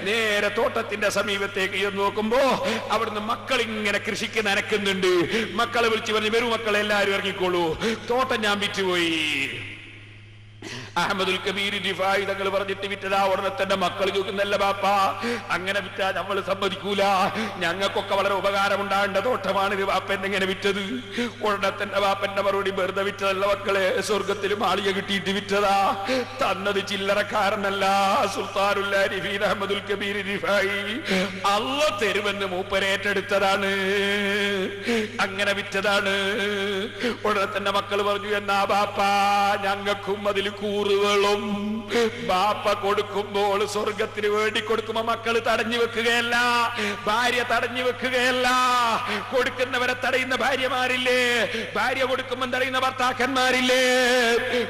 നേരെ തോട്ടത്തിന്റെ സമീപത്തേക്ക് നോക്കുമ്പോ അവിടുന്ന് മക്കൾ ഇങ്ങനെ കൃഷിക്ക് നനക്കുന്നുണ്ട്. മക്കളെ വിളിച്ചു പറഞ്ഞു, വരൂ മക്കളെ, എല്ലാരും ഇറങ്ങിക്കോളൂ, തോട്ടം ഞാൻ വിറ്റുപോയി. അഹ്മദുൽ കബീർ റിഫായി തങ്ങൾ പറഞ്ഞിട്ട് വിറ്റതാ. ഉടനെ തന്നെ മക്കൾ ചോദിക്കുന്നല്ല, ബാപ്പ അങ്ങനെ വിറ്റാ നമ്മൾ സമ്മതിക്കൂല, ഞങ്ങൾക്കൊക്കെ വളരെ ഉപകാരം ഉണ്ടാകേണ്ട തോട്ടമാണ് ഇത്, ബാപ്പ എന്നെങ്ങനെ വിറ്റത്? ഉടനെ തന്നെ ബാപ്പന്റെ മറുപടി, വെറുതെ വിറ്റതല്ല മക്കളെ, സ്വർഗത്തിൽ മാളിക കിട്ടിയിട്ട് വിറ്റതാ. തന്നത് ചില്ലറക്കാരനല്ല, സുൽത്താനുൽ ആരിഫീൻ അഹ്മദുൽ കബീർ റിഫായി അല്ലാഹ് തരുമെന്ന് മൂപ്പരേറ്റെടുത്തതാണ്, അങ്ങനെ വിറ്റതാണ്. ഉടനെ തന്നെ മക്കൾ പറഞ്ഞു, എന്നാ ബാപ്പ ഞങ്ങൾക്കും അതിൽ കൂറുകളും. ബാപ്പ കൊടുക്കുമ്പോൾ സ്വർഗത്തിന് വേണ്ടി കൊടുക്കുമ്പോ മക്കൾ തടഞ്ഞു വെക്കുകയല്ല, ഭാര്യ തടഞ്ഞു വെക്കുകയല്ല. കൊടുക്കുന്നവരെ തടയുന്ന ഭാര്യമാരില്ലേ, ഭാര്യ കൊടുക്കുമ്പോൾ തടയുന്ന ഭർത്താക്കന്മാരില്ലേ,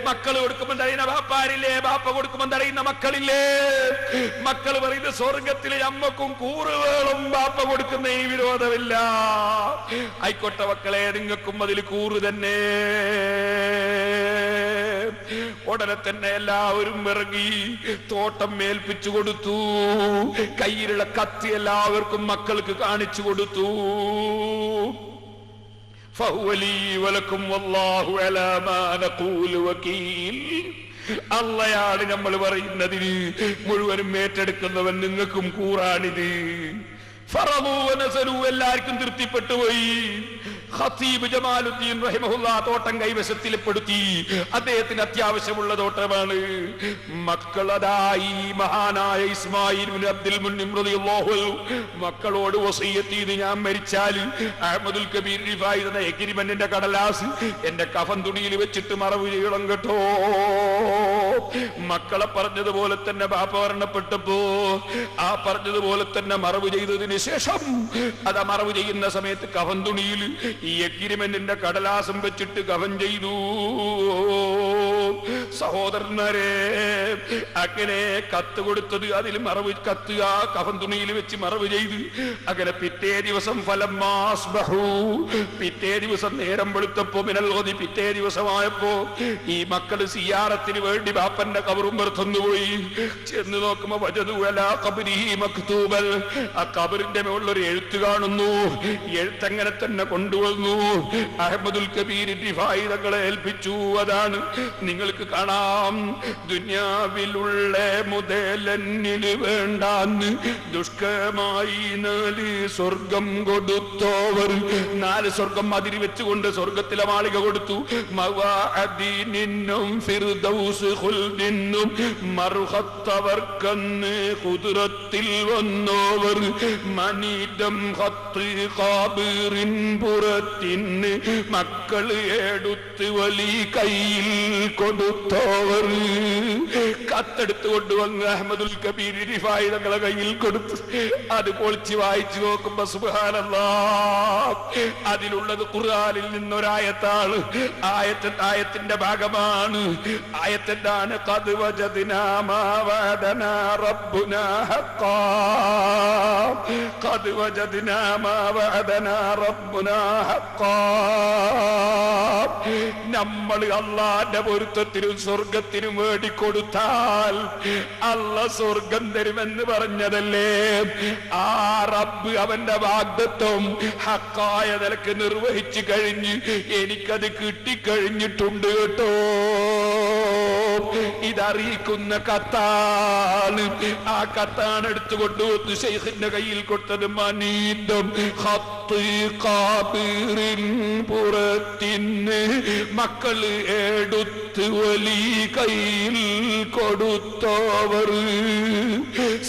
മക്കൾ കൊടുക്കുമ്പോൾ തടയുന്ന ബാപ്പാരില്ലേ, ബാപ്പ കൊടുക്കുമ്പോൾ തടയുന്ന മക്കളില്ലേ. മക്കൾ പറയുന്നത് സ്വർഗത്തിലെ അമ്മക്കും കൂറുകളും ബാപ്പ കൊടുക്കുന്ന ഈ വിരോധമില്ല. ആയിക്കോട്ടെ മക്കളെ, നിങ്ങൾക്കും അതിൽ കൂറ് തന്നെ. ഉടനെ തന്നെ എല്ലാവരും ഇറങ്ങി തോട്ടം മേൽപ്പിച്ചു കൊടുത്തു. കയ്യിലുള്ള കത്തി എല്ലാവർക്കും മക്കൾക്ക് കാണിച്ചു കൊടുത്തു. ഫഹുവലീ വലക്കും വല്ലാഹു അലാ മാ നഖൂലു വകീൽ. അല്ലാഹയാണ് നമ്മൾ പറയുന്നതിന് മുഴുവനും ഏറ്റെടുക്കുന്നവൻ, നിങ്ങൾക്കും കൂറാണിത്. ഫറമു വനസലു, എല്ലാവർക്കും തൃപ്തിപ്പെട്ടു പോയി. ഖതീബ് ജമാലുദ്ദീൻ റഹിമഹുല്ലാ തോട്ടം കൈവശത്തിൽപ്പെടുത്തി. അദ്ദേഹത്തിന് അത്യാവശ്യമുള്ള തോട്ടമാണ്. മക്കളതായി മഹാനായ ഇസ്മായിൽ ഇബ്നു അബ്ദുൽ മുന്നിം റളിയല്ലാഹു അൻഹു മക്കളോട് വസിയത്ത് ചെയ്ത്, ഞാൻ മരിച്ചാൽ അഹ്മദുൽ കബീർ റിഫായി എന്ന എഗ്രിമെന്റിന്റെ കടലാസ് എന്റെ കഫൻ തുണിയിൽ വെച്ചിട്ട് മറവ് ചെയ്യണം കേട്ടോ. മക്കളെ പറഞ്ഞതുപോലെ തന്നെ ബാപ്പ മരണപ്പെട്ടപ്പോ ആ പറഞ്ഞതുപോലെ തന്നെ മറവ് ചെയ്തതിന് ശേഷം അത് മറവ് ചെയ്യുന്ന സമയത്ത് കഫൻ തുണിയിൽ ഈ എഗ്രിമെന്റിന്റെ കടലാസം വെച്ചിട്ട് കഫൻ ചെയ്തു. സഹോദരന്മാരെ, അങ്ങനെ കത്ത് കൊടുത്തത് അതിൽ മറവ് കത്ത് ആ കഫൻ തുണിയിൽ വെച്ച് മറവ് ചെയ്ത് അങ്ങനെ പിറ്റേ ദിവസം പിറ്റേ ദിവസം നേരം വെളുത്തപ്പോ മിനൽഗദി പിറ്റേ ദിവസമായപ്പോ ഈ മക്കള് സിയാറത്തിന് വേണ്ടി ബാപ്പന്റെ കബറും പുറത്തുനിന്ന് പോയി. ചെന്ന് നോക്കുമ്പോ വജദു അലാ ഖബ്രിഹി മക്തൂബൽ, ആ കബറിന്റെ മുകളിലൊരു എഴുത്ത് കാണുന്നു. എഴുത്തങ്ങനെ തന്നെ കൊണ്ടുവന്നു. അഹ്മദുൽ കബീർ റിഫായി തങ്ങളെ ഏൽപ്പിച്ചു. അതാണ് നിങ്ങൾക്ക് കാണാം, ദുനിയാവിലുള്ള മുതലന്നിൽ വേണ്ടാന്ന് ദുഷ്കരമായി 4 സ്വർഗം കൊടുത്തോവർ. 4 സ്വർഗം അതിരി വെച്ചുകൊണ്ട് സ്വർഗത്തിലെ മാളിക കൊടുത്തു. മവാഅദീനിന്നും ഫിർദൗസ് ഖുൽദിന്നും മർഹത്തവർക്കന്ന് ഖുദ്റത്തിൽ വന്നോവർ. മനീദം ഖത്ത് ഖാബിറിൻ പുറത്തിന് മക്കള് എടുത്ത് വലി കയ്യിൽ കൊടുത്തോവർ. കത്തെടുത്ത് കൊണ്ടുവന്ന് അഹ്മദുൽ കബീർ റിഫായി തങ്ങളെ കയ്യിൽ കൊടുത്തു. അത് പൊളിച്ച് വായിച്ചു നോക്കുമ്പോ സുബ്ഹാനല്ലാഹ്, അതിലുള്ളത് ഖുർആനിൽ നിന്നൊരായത്താണ്. ആയത്തിന്റെ ഭാഗമാണ്. ആയത്തെന്താണ്? ഖദ് വജദ്നാ മാ വഅദനാ റബ്ബുനാ ഹഖ്ഖാ, ഖദ് വജദ്നാ മാ വഅദനാ റബ്ബുനാ ഹഖ്ഖാ. നമ്മൾ അല്ലാഹുവിന്റെ പൊരുത്തത്തിനും സ്വർഗത്തിനും വേണ്ടി കൊടുത്താൽ അല്ലാഹ് സ്വർഗം തരുമെന്ന് പറഞ്ഞതല്ലേ. ആ റബ്ബ് അവന്റെ വാഗ്ദത്വം ഹക്കായ നിലക്ക് നിർവഹിച്ചു കഴിഞ്ഞ് എനിക്കത് കിട്ടിക്കഴിഞ്ഞിട്ടുണ്ട് കേട്ടോ. ഇതറിയിക്കുന്ന കത്താണ്. ആ കത്താണ് എടുത്തുകൊണ്ടുവന്ന് ശൈഖിന്റെ കയ്യിൽ കൊടുത്തത്. മനീദം ഖത്ത് ഖാബിറിൻ പുറത്തിന് മക്കള് എടുത്ത് വലി കയ്യിൽ കൊടുത്തോവർ.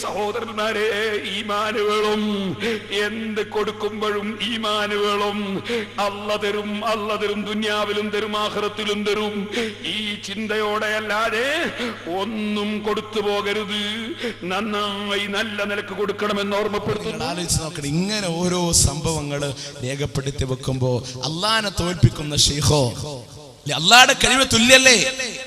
സഹോദരന്മാരെ, ഈമാനുകളും എന്ത് കൊടുക്കുമ്പോഴും ഈമാനുകളും അല്ല തരും, അല്ല തരും, ദുനിയാവിലും തരും, ആഖിറത്തിലും തരും. ഈ ചിന്തയോടെ അല്ലാതെ ഒന്നും കൊടുത്തു പോകരുത്. നന്നായി നല്ല നിലക്ക് കൊടുക്കണമെന്ന് ഓർമ്മപ്പെടുത്തുന്നു. ആലോചിച്ച് നോക്കണം, ഇങ്ങനെ ഓരോ സംഭവങ്ങള് രേഖപ്പെടുത്തി വെക്കുമ്പോ അള്ളാനെ തോൽപ്പിക്കുന്ന ഷെയ്ഖോ, അള്ളാഹുടെ കഴിവ് തുല്യല്ലേ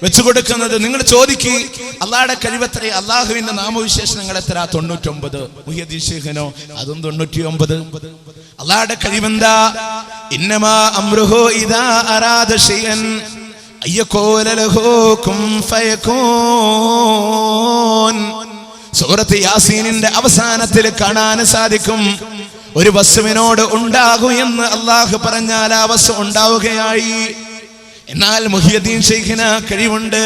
വെച്ചു കൊടുക്കുന്നത്? നിങ്ങൾ ചോദിക്ക്, അള്ളാഹുടെ കഴിവത്ര, അള്ളാഹുവിന്റെ നാമവിശേഷണങ്ങൾ എത്ര? 99. മുഹ്യിദ്ദീൻ ശൈഖിനോ അതും 99. അള്ളാഹുടെ കഴിവെന്താ? ഇന്നമാ അംറുഹു ഇദാ അറാദ ശൈഅൻ അയ്യഖൂല ലഹു കുൻ ഫയകൂൻ. സൂറത്ത് യാസീനിന്റെ അവസാനത്തിൽ കാണാൻ സാധിക്കും, ഒരു വസ്തുവിനോട് ഉണ്ടാകൂ എന്ന് അള്ളാഹു പറഞ്ഞാൽ ആ വസ്തു ഉണ്ടാവുകയായി. എന്നാൽ മുഹ്യിദ്ദീൻ ശൈഖിന് കഴിവുണ്ട്.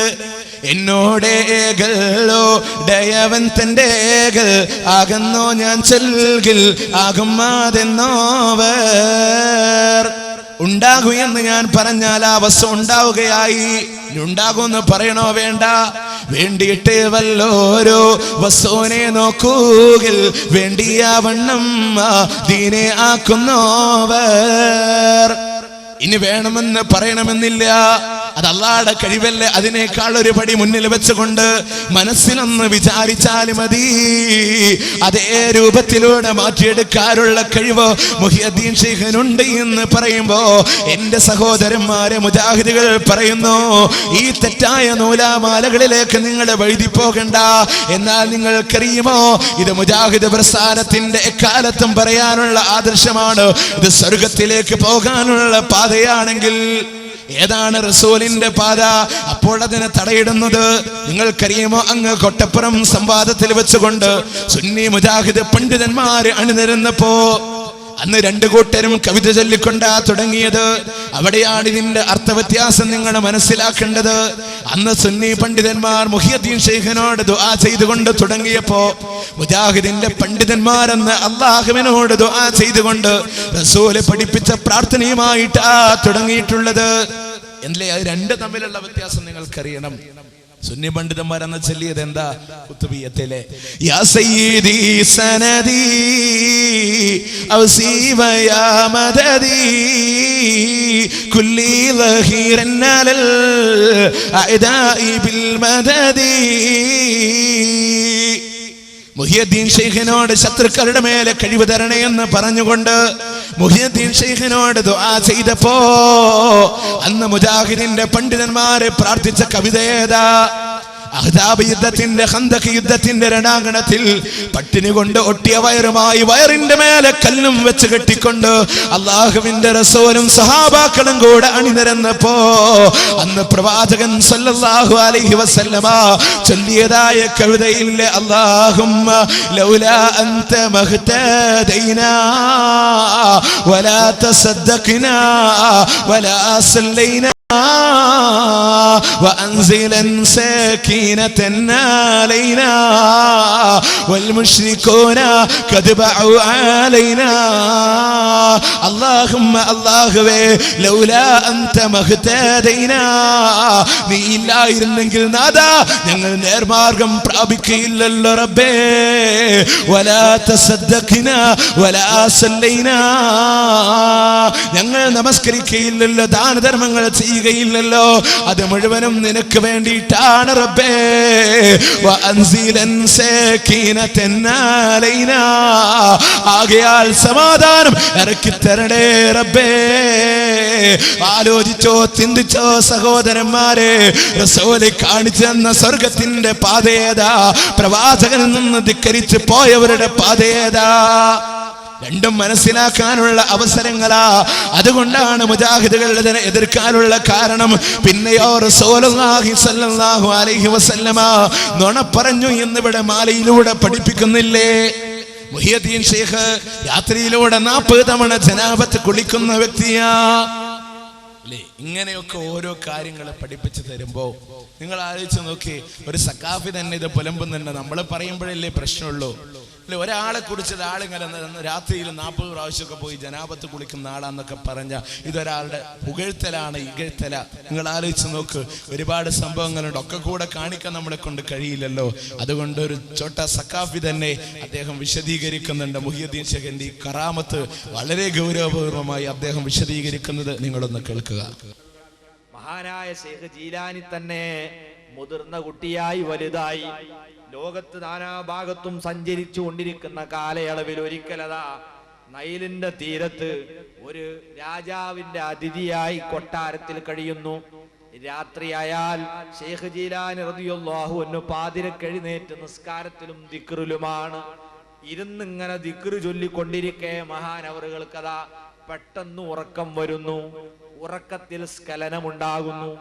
എന്നോടേകല്ലോ ഡയവൻ തന്റെ ഏകൽ ആകുന്നോ ഞാൻ ചെൽകിൽ ആകുമാതെന്നോവർ. ഉണ്ടാകൂ എന്ന് ഞാൻ പറഞ്ഞാൽ ആ വസ്തു ഉണ്ടാവുകയായി. ഉണ്ടാകുമെന്ന് പറയണോ വേണ്ട? വേണ്ടിയിട്ട് വല്ലോരോ വസ്തുവിനെ നോക്കൂകിൽ വേണ്ടിയ വണ്ണം ദീനെ ആക്കുന്നോവർ. ഇനി വേണമെന്ന് പറയണമെന്നില്ല, അത് അല്ലാഹുവിന്റെ കഴിവല്ലേ. അതിനേക്കാൾ ഒരു പടി മുന്നിൽ വെച്ചുകൊണ്ട് മനസ്സിലൊന്ന് വിചാരിച്ചാൽ മതി. അതേ രൂപത്തിലൂടെ മാറ്റിയെടുക്കാനുള്ള കഴിവ് മുഹ്യിദ്ദീൻ ശൈഖിനുണ്ട് എന്ന് പറയുമ്പോ എന്റെ സഹോദരന്മാരെ മുജാഹിദുകൾ പറയുന്നു, ഈ തെറ്റായ നൂലാമാലകളിലേക്ക് നിങ്ങൾ വഴുതി പോകണ്ട. എന്നാൽ നിങ്ങൾക്കറിയുമോ, ഇത് മുജാഹിദ് പ്രസ്ഥാനത്തിന്റെ എക്കാലത്തും പറയാനുള്ള ആദർശമാണ്. ഇത് സ്വർഗത്തിലേക്ക് പോകാനുള്ള പാതയാണെങ്കിൽ ഏതാണ് റസൂലിന്റെ പാത? അപ്പോൾ അതിനെ തടയിടുന്നത് നിങ്ങൾക്കറിയുമോ? അങ്ങ് കൊട്ടപ്പുറം സംവാദത്തിൽ വെച്ചുകൊണ്ട് സുന്നി മുജാഹിദ് പണ്ഡിതന്മാര് അണിനിരുന്നപ്പോ അന്ന് 2 കൂട്ടരും കവിത ചൊല്ലിക്കൊണ്ടാ തുടങ്ങിയത്. അവിടെയാണ് ഇതിന്റെ അർത്ഥവ്യത്യാസം നിങ്ങൾ മനസ്സിലാക്കേണ്ടത്. അന്ന് സുന്നി പണ്ഡിതന്മാർ മുഹ്യിദ്ദീൻ ശൈഖിനോട് ദുആ ചെയ്തുകൊണ്ട് തുടങ്ങിയപ്പോ മുജാഹിദിന്റെ പണ്ഡിതന്മാരെന്ന് അല്ലാഹുവിനോട് ദുആ ചെയ്തുകൊണ്ട് റസൂല് പഠിപ്പിച്ച പ്രാർത്ഥനയുമായിട്ടാ തുടങ്ങിയിട്ടുള്ളത്. എന്നല്ലേ, അത് 2 തമ്മിലുള്ള വ്യത്യാസം നിങ്ങൾക്കറിയണം. സുന്നി പണ്ഡിതന്മാരെന്ന് ചൊല്ലിയത് എന്താ? ഖുത്ബിയത്തിലെ യാ സയ്യിദി സനദി ഔസീവ യാ മദദി കുല്ലി ലഹീറൻ അലൽ അഅദാഇ ബിൽ മദദി. മുഹ്യിദ്ദീൻ ശൈഖിനോട് ശത്രുക്കളുടെ മേലെ കഴിവ് തരണേ എന്ന് പറഞ്ഞുകൊണ്ട് മുഹ്യിദ്ദീൻ ശൈഖിനോട് ദുആ ചെയ്തപ്പോ അന്ന് മുജാഹിദിന്റെ പണ്ഡിതന്മാരെ പ്രാർത്ഥിച്ച കവിത ഏതാ? അഹ്സാബ് യുദ്ധത്തിന്റെ ഖന്തഖ് യുദ്ധത്തിന്റെ രണാങ്കണത്തിൽ പട്ടിണി കൊണ്ട് ഒട്ടിയ വയറുമായി വയറിന്റെ മേലെ കല്ലും വെച്ച് കെട്ടിക്കൊണ്ട് അല്ലാഹുവിന്റെ റസൂലും സഹാബാക്കളും കൂടെ അണിനിരന്നപ്പോ അന്ന് പ്രവാചകൻ സല്ലല്ലാഹു അലൈഹി വസല്ലമ ചൊല്ലിയതായ കവിതയിലെ അല്ലാഹുമ്മ ലൗലാ അൻത മഹ്തദൈനാ വലാ തസദ്ദഖ്നാ വലാ സല്ലൈനാ وأنزلا سكينة علينا والمشركون قد باعوا علينا اللهم الله لولا أنت مهتدينا നീ ഇല്ലായിരുന്നെങ്കിൽ നാദാ ഞങ്ങൾ നേർമാർഗം പ്രാപിക്കുകയില്ലല്ലോ റബ്ബേ വലാ തസദ്ദഖ്നാ വലാ സല്ലൈനാ ഞങ്ങൾ നമസ്കരിക്കുകയില്ലല്ലോ ദാനധർമ്മങ്ങൾ ചെയ്യുകയില്ലല്ലോ അത് മുഴുവനും നിനക്ക് വേണ്ടിയിട്ടാണ് റബ്ബേ വഅൻസിലൻ സകീനതൻ അലൈനാ ആകയാൽ സമാധാനം ഇറക്കി തരണേ റബ്ബേ ആലോചിച്ചോ ചിന്തിച്ചോ സഹോദരന്മാരെ റസൂൽ കാണിച്ചു തന്ന സ്വർഗത്തിന്റെ പാതയേതാ പ്രവാചകനിൽ നിന്ന് ധിക്കരിച്ച് പോയവരുടെ പാതയേതാ രണ്ടും മനസ്സിലാക്കാനുള്ള അവസരങ്ങളാ അതുകൊണ്ടാണ് മുജാഹിദുകൾ ഇതിനെ എതിർക്കാനുള്ള കാരണം പിന്നെയോ റസൂലുള്ളാഹി സ്വല്ലല്ലാഹു അലൈഹി വസല്ലമ നുണ പറഞ്ഞു എന്നിവിടെ മാലയിലൂടെ പഠിപ്പിക്കുന്നില്ലേ മുഹ്യിദ്ദീൻ ശൈഖ് രാത്രിയിലൂടെ 40 തവണ ജനാബത്ത് കുളിക്കുന്ന വ്യക്തിയാ അല്ലേ ഇങ്ങനെയൊക്കെ ഓരോ കാര്യങ്ങൾ പഠിപ്പിച്ചു തരുമ്പോ നിങ്ങൾ ആലോചിച്ച് നോക്കി ഒരു സഖാഫി തന്നെ ഇത് പുലമ്പുന്നുണ്ട് നമ്മൾ പറയുമ്പോഴല്ലേ പ്രശ്നമുള്ളൂ അല്ലെ ഒരാളെ കുറിച്ച് ആളിങ്ങനെ രാത്രിയിൽ 40 പ്രാവശ്യമൊക്കെ പോയി ജനാബത്ത് കുളിക്കുന്ന ആളാന്നൊക്കെ പറഞ്ഞ ഇതൊരാളുടെ പുകഴ്ത്തലാണ് ഇകഴ്ത്തല നിങ്ങൾ ആലോചിച്ച് നോക്ക് ഒരുപാട് സംഭവങ്ങളുണ്ട് ഒക്കെ കൂടെ കാണിക്കാൻ നമ്മളെ കൊണ്ട് കഴിയില്ലല്ലോ അതുകൊണ്ട് ഒരു ചോട്ട സഖാഫി തന്നെ അദ്ദേഹം വിശദീകരിക്കുന്നുണ്ട് മുഹ്യിദ്ദീൻ ശൈഖിന്റെ ഈ കറാമത്ത് വളരെ ഗൗരവപൂർവമായി അദ്ദേഹം വിശദീകരിക്കുന്നത് നിങ്ങളൊന്ന് കേൾക്കുക മഹാനായ ശൈഖ് ജീലാനി തന്നെ മുതിർന്ന കുട്ടിയായി വലുതായി ലോകത്ത് നാനാഭാഗത്തും സഞ്ചരിച്ചു കൊണ്ടിരിക്കുന്ന കാലയളവിൽ ഒരിക്കലതാ നൈലിന്റെ തീരത്ത് ഒരു രാജാവിന്റെ അതിഥിയായി കൊട്ടാരത്തിൽ കഴിയുന്നു. രാത്രിയായാൽ ശൈഖ് ജീലാനി റളിയല്ലാഹു അൻഹു പാതിരക്കെഴുന്നേറ്റ് നിസ്കാരത്തിലും ദിക്റിലുമാണ്. ഇരുന്നിങ്ങനെ ദിക്റ് ചൊല്ലിക്കൊണ്ടിരിക്കെ മഹാനവറുകൾക്കതാ പെട്ടെന്ന് ഉറക്കം വരുന്നു. ഉറക്കത്തിൽ സ്ഖലനമുണ്ടാകുന്നു.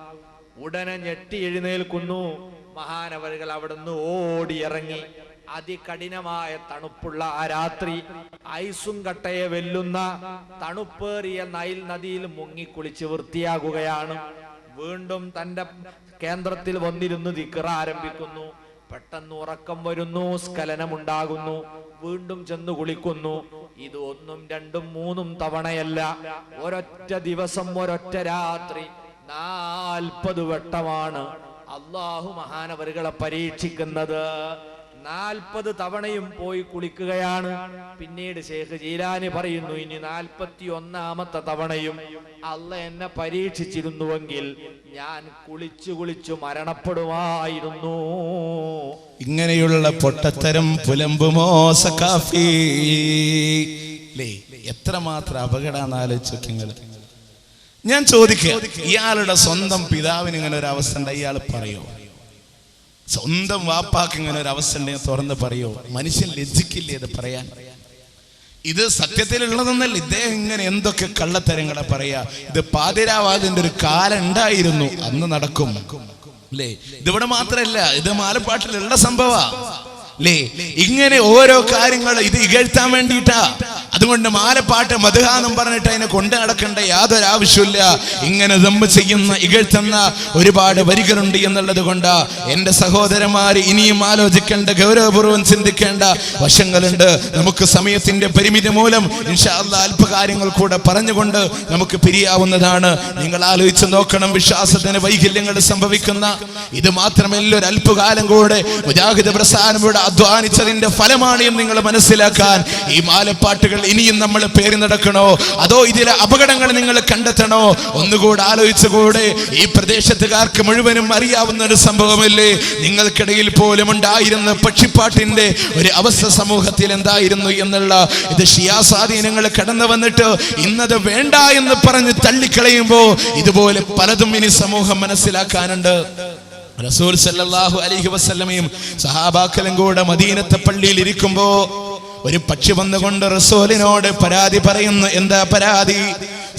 ഉടനെ ഞെട്ടി എഴുന്നേൽക്കുന്നു. മഹാനവറുകൾ അവിടുന്ന് ഓടിയിറങ്ങി. അതികഠിനമായ തണുപ്പുള്ള ആ രാത്രി ഐസും കട്ടയെ വെല്ലുന്ന തണുപ്പേറിയ നൈൽ നദിയിൽ മുങ്ങിക്കുളിച്ച് വൃത്തിയാകുകയാണ്. വീണ്ടും തന്റെ കേന്ദ്രത്തിൽ വന്നിരുന്ന് ദിക്ർ ആരംഭിക്കുന്നു. പെട്ടെന്ന് ഉറക്കം വരുന്നു, സ്ഖലനമുണ്ടാകുന്നു. വീണ്ടും ചെന്ന് കുളിക്കുന്നു. ഇത് 1, 2, 3 തവണയല്ല, ഒരൊറ്റ ദിവസം ഒരൊറ്റ രാത്രി 40 വട്ടമാണ് അള്ളാഹു മഹാനവറുകളെ പരീക്ഷിക്കുന്നത്. 40 തവണയും പോയി കുളിക്കുകയാണ്. പിന്നീട് ശൈഖ് ജീലാനി പറയുന്നു, ഇനി 41ാമത്തെ തവണയും അള്ള എന്നെ പരീക്ഷിച്ചിരുന്നുവെങ്കിൽ ഞാൻ കുളിച്ചു മരണപ്പെടുമായിരുന്നു. ഇങ്ങനെയുള്ള പൊട്ടത്തരം പുലമ്പുമോ സഖാഫി? എത്രമാത്രം അപകടമാണ് ആലോചിക്കുക. ഞാൻ ചോദിക്കുക, ഇയാളുടെ സ്വന്തം പിതാവിന് ഇങ്ങനെ ഒരു അവസ്ഥ ഉണ്ട്, ഇയാൾ പറയോ? സ്വന്തം വാപ്പാക്ക് ഇങ്ങനെ ഒരു അവസ്ഥ ഉണ്ടെങ്കിൽ തുറന്ന് പറയോ? മനുഷ്യൻ ലജ്ജിക്കില്ലേ ഇത് പറയാൻ? ഇത് സത്യത്തിലുള്ളതെന്നല്ല. ഇദ്ദേഹം ഇങ്ങനെ എന്തൊക്കെ കള്ളത്തരങ്ങളെ പറയാ. ഇത് പാതിരാവാതിന്റെ ഒരു കാലം ഉണ്ടായിരുന്നു, അന്ന് നടക്കും അല്ലേ? ഇതിവിടെ മാത്രല്ല, ഇത് മാലപ്പാട്ടിലുള്ള സംഭവ അല്ലേ? ഇങ്ങനെ ഓരോ കാര്യങ്ങൾ ഇത് ഇകഴ്ത്താൻ വേണ്ടിയിട്ടാ. അതുകൊണ്ട് മാലപ്പാട്ട് മദ്ഹാന്നും പറഞ്ഞിട്ട് അതിനെ കൊണ്ട് നടക്കേണ്ട യാതൊരു ആവശ്യമില്ല. ഇങ്ങനെ ദമ്മ് ചെയ്യുന്ന ഇകഴ്ത്തുന്ന ഒരുപാട് വരികളുണ്ട് എന്നുള്ളത് കൊണ്ടാ എന്റെ സഹോദരന്മാര് ഇനിയും ആലോചിക്കേണ്ട, ഗൗരവപൂർവ്വം ചിന്തിക്കേണ്ട വശങ്ങളുണ്ട്. നമുക്ക് സമയത്തിന്റെ പരിമിതി മൂലം ഇൻഷാ അല്ലാഹ് അല്പകാര്യങ്ങൾ കൂടെ പറഞ്ഞുകൊണ്ട് നമുക്ക് പിരിയാവുന്നതാണ്. നിങ്ങൾ ആലോചിച്ച് നോക്കണം, വിശ്വാസത്തിന് വൈകല്യങ്ങൾ സംഭവിക്കുന്ന ഇത് മാത്രമല്ല, ഒരു അല്പകാലം കൂടെ മുജാഹിദ് പ്രസ്ഥാനം ഇവിടെ അധ്വാനിച്ചതിന്റെ ഫലമാണ് എന്ന് നിങ്ങൾ മനസ്സിലാക്കാൻ ഈ മാലപ്പാട്ടുകൾ ഇനിയും നമ്മൾ പേര് നടക്കണോ, അതോ ഇതിലെ അപകടങ്ങൾ നിങ്ങൾ കണ്ടെത്തണോ? ഒന്നുകൂടെ ആലോചിച്ചുകൂടെ? ഈ പ്രദേശത്തുകാർക്ക് മുഴുവനും അറിയാവുന്ന ഒരു സംഭവമല്ലേ? നിങ്ങൾക്കിടയിൽ പോലും ഉണ്ടായിരുന്ന പക്ഷിപ്പാട്ടിന്റെ ഒരു അവസ്ഥ സമൂഹത്തിൽ എന്തായിരുന്നു എന്നുള്ള ഇത് ഷിയാ സ്വാധീനങ്ങൾ കടന്നു വന്നിട്ട് ഇന്നത് വേണ്ട എന്ന് പറഞ്ഞ് തള്ളിക്കളയുമ്പോ ഇതുപോലെ പലതും ഇനി സമൂഹം മനസ്സിലാക്കാനുണ്ട്. റസൂൽ സല്ലല്ലാഹു അലൈഹി വസല്ലമയും സഹാബാക്കളും കൂടെ മദീനത്തെ പള്ളിയിൽ ഇരിക്കുമ്പോ ഒരു പക്ഷി വന്നുകൊണ്ട് റസൂലിനോട് പരാതി പറയുന്നു. എന്താ പരാതി?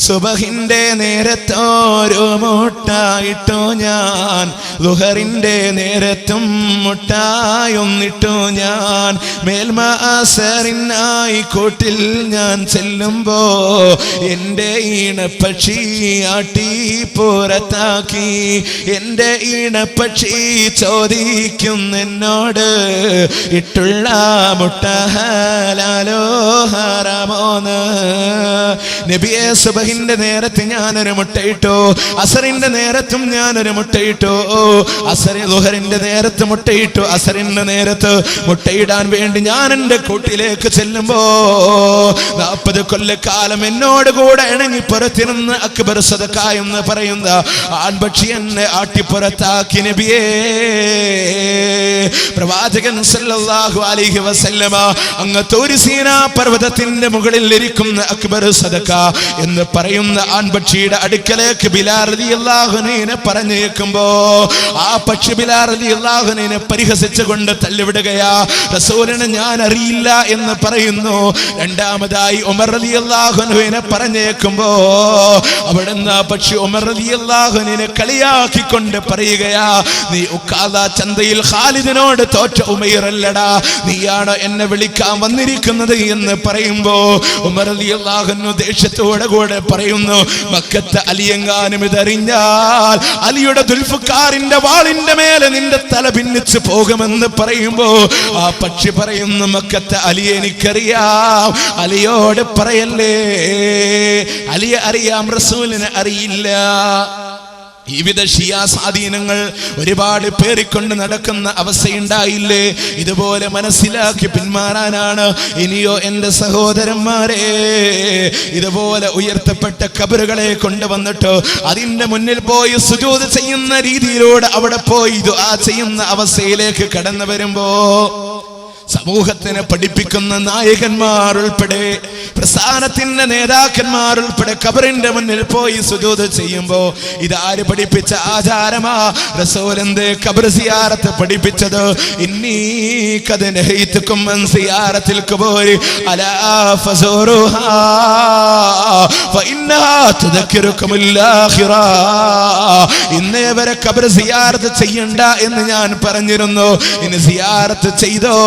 സുബഹിന്റെ നേരത്തോരോ മുട്ടായിട്ടു ഞാൻ, ലുഹറിന്റെ നേരത്തും മുട്ടായൊന്നിട്ടു ഞാൻ, മേൽമാസറിനായി കൂട്ടിൽ ഞാൻ ചെല്ലുമ്പോ എന്റെ ഈണപ്പക്ഷി ആട്ടി പുറത്താക്കി. എന്റെ ഈണപ്പക്ഷി ചോദിക്കുന്നോട് ഇട്ടുള്ള മുട്ട ഹലാലോ ഹറാമോന്ന്. നബിയെ, സുബഹിന്റെ നേരത്ത് ഞാനൊരു മുട്ടയിട്ടു, അസറിന്റെ നേരത്തും ഞാനൊരു മുട്ടയിട്ടു, ളുഹറിന്റെ നേരത്ത് മുട്ടയിട്ടു, അസറിന്റെ നേരത്ത് മുട്ടയിടാൻ വേണ്ടി ഞാൻ എന്റെ കൂട്ടിലേക്ക് ചെല്ലുമ്പോ 40 കൊല്ലക്കാലം എന്നോട് കൂടെ ഇണങ്ങി പുറത്തിരുന്ന് അക്ബർ സദഖ എന്ന് പറയുന്ന ആൺപക്ഷി എന്നെ ആട്ടിപ്പുറത്താക്കി. നബിയേ, പ്രവാചകൻ സല്ലല്ലാഹു അലൈഹി വസല്ലമ അങ്ങ് തൂർ സീനാ പർവ്വതത്തിന്റെ മുകളിൽ ഇരിക്കുന്ന അക്ബർ സദഖ എന്ന് പറയുന്ന ആൺപക്ഷിയുടെ അടുക്കലേക്ക് ബിലാൽ റളിയല്ലാഹു അൻഹുവിനെ പറഞ്ഞേക്കുമ്പോ ആ പക്ഷി ബിലാൽ റളിയല്ലാഹു അൻഹുവിനെ പരിഹസിച്ചുകൊണ്ട് തള്ളിവിടുകയാ. റസൂലിനെ ഞാൻ അറിയില്ല എന്ന് പറയുന്നു. രണ്ടാമതായി ഉമർ റളിയല്ലാഹു അൻഹുവിനെ പറഞ്ഞേക്കുമ്പോ അവിടുന്ന് ആ പക്ഷി ഉമർ റളിയല്ലാഹു അൻഹുവിനെ കളിയാക്കിക്കൊണ്ട് പറയുകയാ, നീ ഉക്കാദ ചന്തയിൽ ഖാലിദിനോട് തോറ്റ ഉമൈറല്ലടാ, നീയാണ് എന്നെ വിളിക്കാൻ വന്നിരിക്കുന്നത് എന്ന് പറയുമ്പോ ഉമർ റളിയല്ലാഹു അൻഹു ദേഷ്യത്തോടെ കൂടെ പറയുന്നു, മക്കത്തെ അലിയെങ്ങാനും ഇതറിഞ്ഞാൽ അലിയുടെ ദുൽഫുക്കാറിന്റെ വാളിന്റെ മേലെ നിന്റെ തല ഭിന്നിച്ചു പോകുമെന്ന് പറയുമ്പോ ആ പക്ഷി പറയുന്നു, മക്കത്തെ അലിയെ എനിക്കറിയാം, അലിയോട് പറയല്ലേ. അലിയെ അറിയാം, റസൂലിനെ അറിയില്ല. വിവിധ ഷിയാ സ്വാധീനങ്ങൾ ഒരുപാട് പേറിക്കൊണ്ട് നടക്കുന്ന അവസ്ഥയുണ്ടായില്ലേ? ഇതുപോലെ മനസ്സിലാക്കി പിന്മാറാനാണ്. ഇനിയോ എന്റെ സഹോദരന്മാരെ, ഇതുപോലെ ഉയർത്തപ്പെട്ട ഖബറുകളെ കൊണ്ടുവന്നിട്ട് അതിന്റെ മുന്നിൽ പോയി സുജൂദ് ചെയ്യുന്ന രീതിയിലൂടെ അവിടെ പോയി ദുആ ചെയ്യുന്ന അവസ്ഥയിലേക്ക് കടന്നു വരുമ്പോ സമൂഹത്തിനെ പഠിപ്പിക്കുന്ന നായകന്മാർ ഉൾപ്പെടെ, പ്രസ്ഥാനത്തിന്റെ നേതാക്കന്മാർ ഉൾപ്പെടെ ഖബറിന്റെ മുന്നിൽ പോയി സുജൂദ് ചെയ്യുമ്പോ ഇതാര് പഠിപ്പിച്ച ആചാരമാ? റസൂൽ എന്തേ ഖബർ സിയാറത്ത് പഠിപ്പിച്ചത്? ഇന്നീ ഖദ് നഹൈതുകും അൻ സിയാറത്തിൽ ഖുബൂരി അലാ ഫസൂറുഹാ ഫഇന്നഹാ തുദക്കിറുകുമുൽ ആഖിറ. ഇന്നേ വരെ ഖബർ സിയാറത്ത് ചെയ്യണ്ട എന്ന് ഞാൻ പറഞ്ഞിരുന്നു. ഇനി സിയാറത്ത് ചെയ്തോ,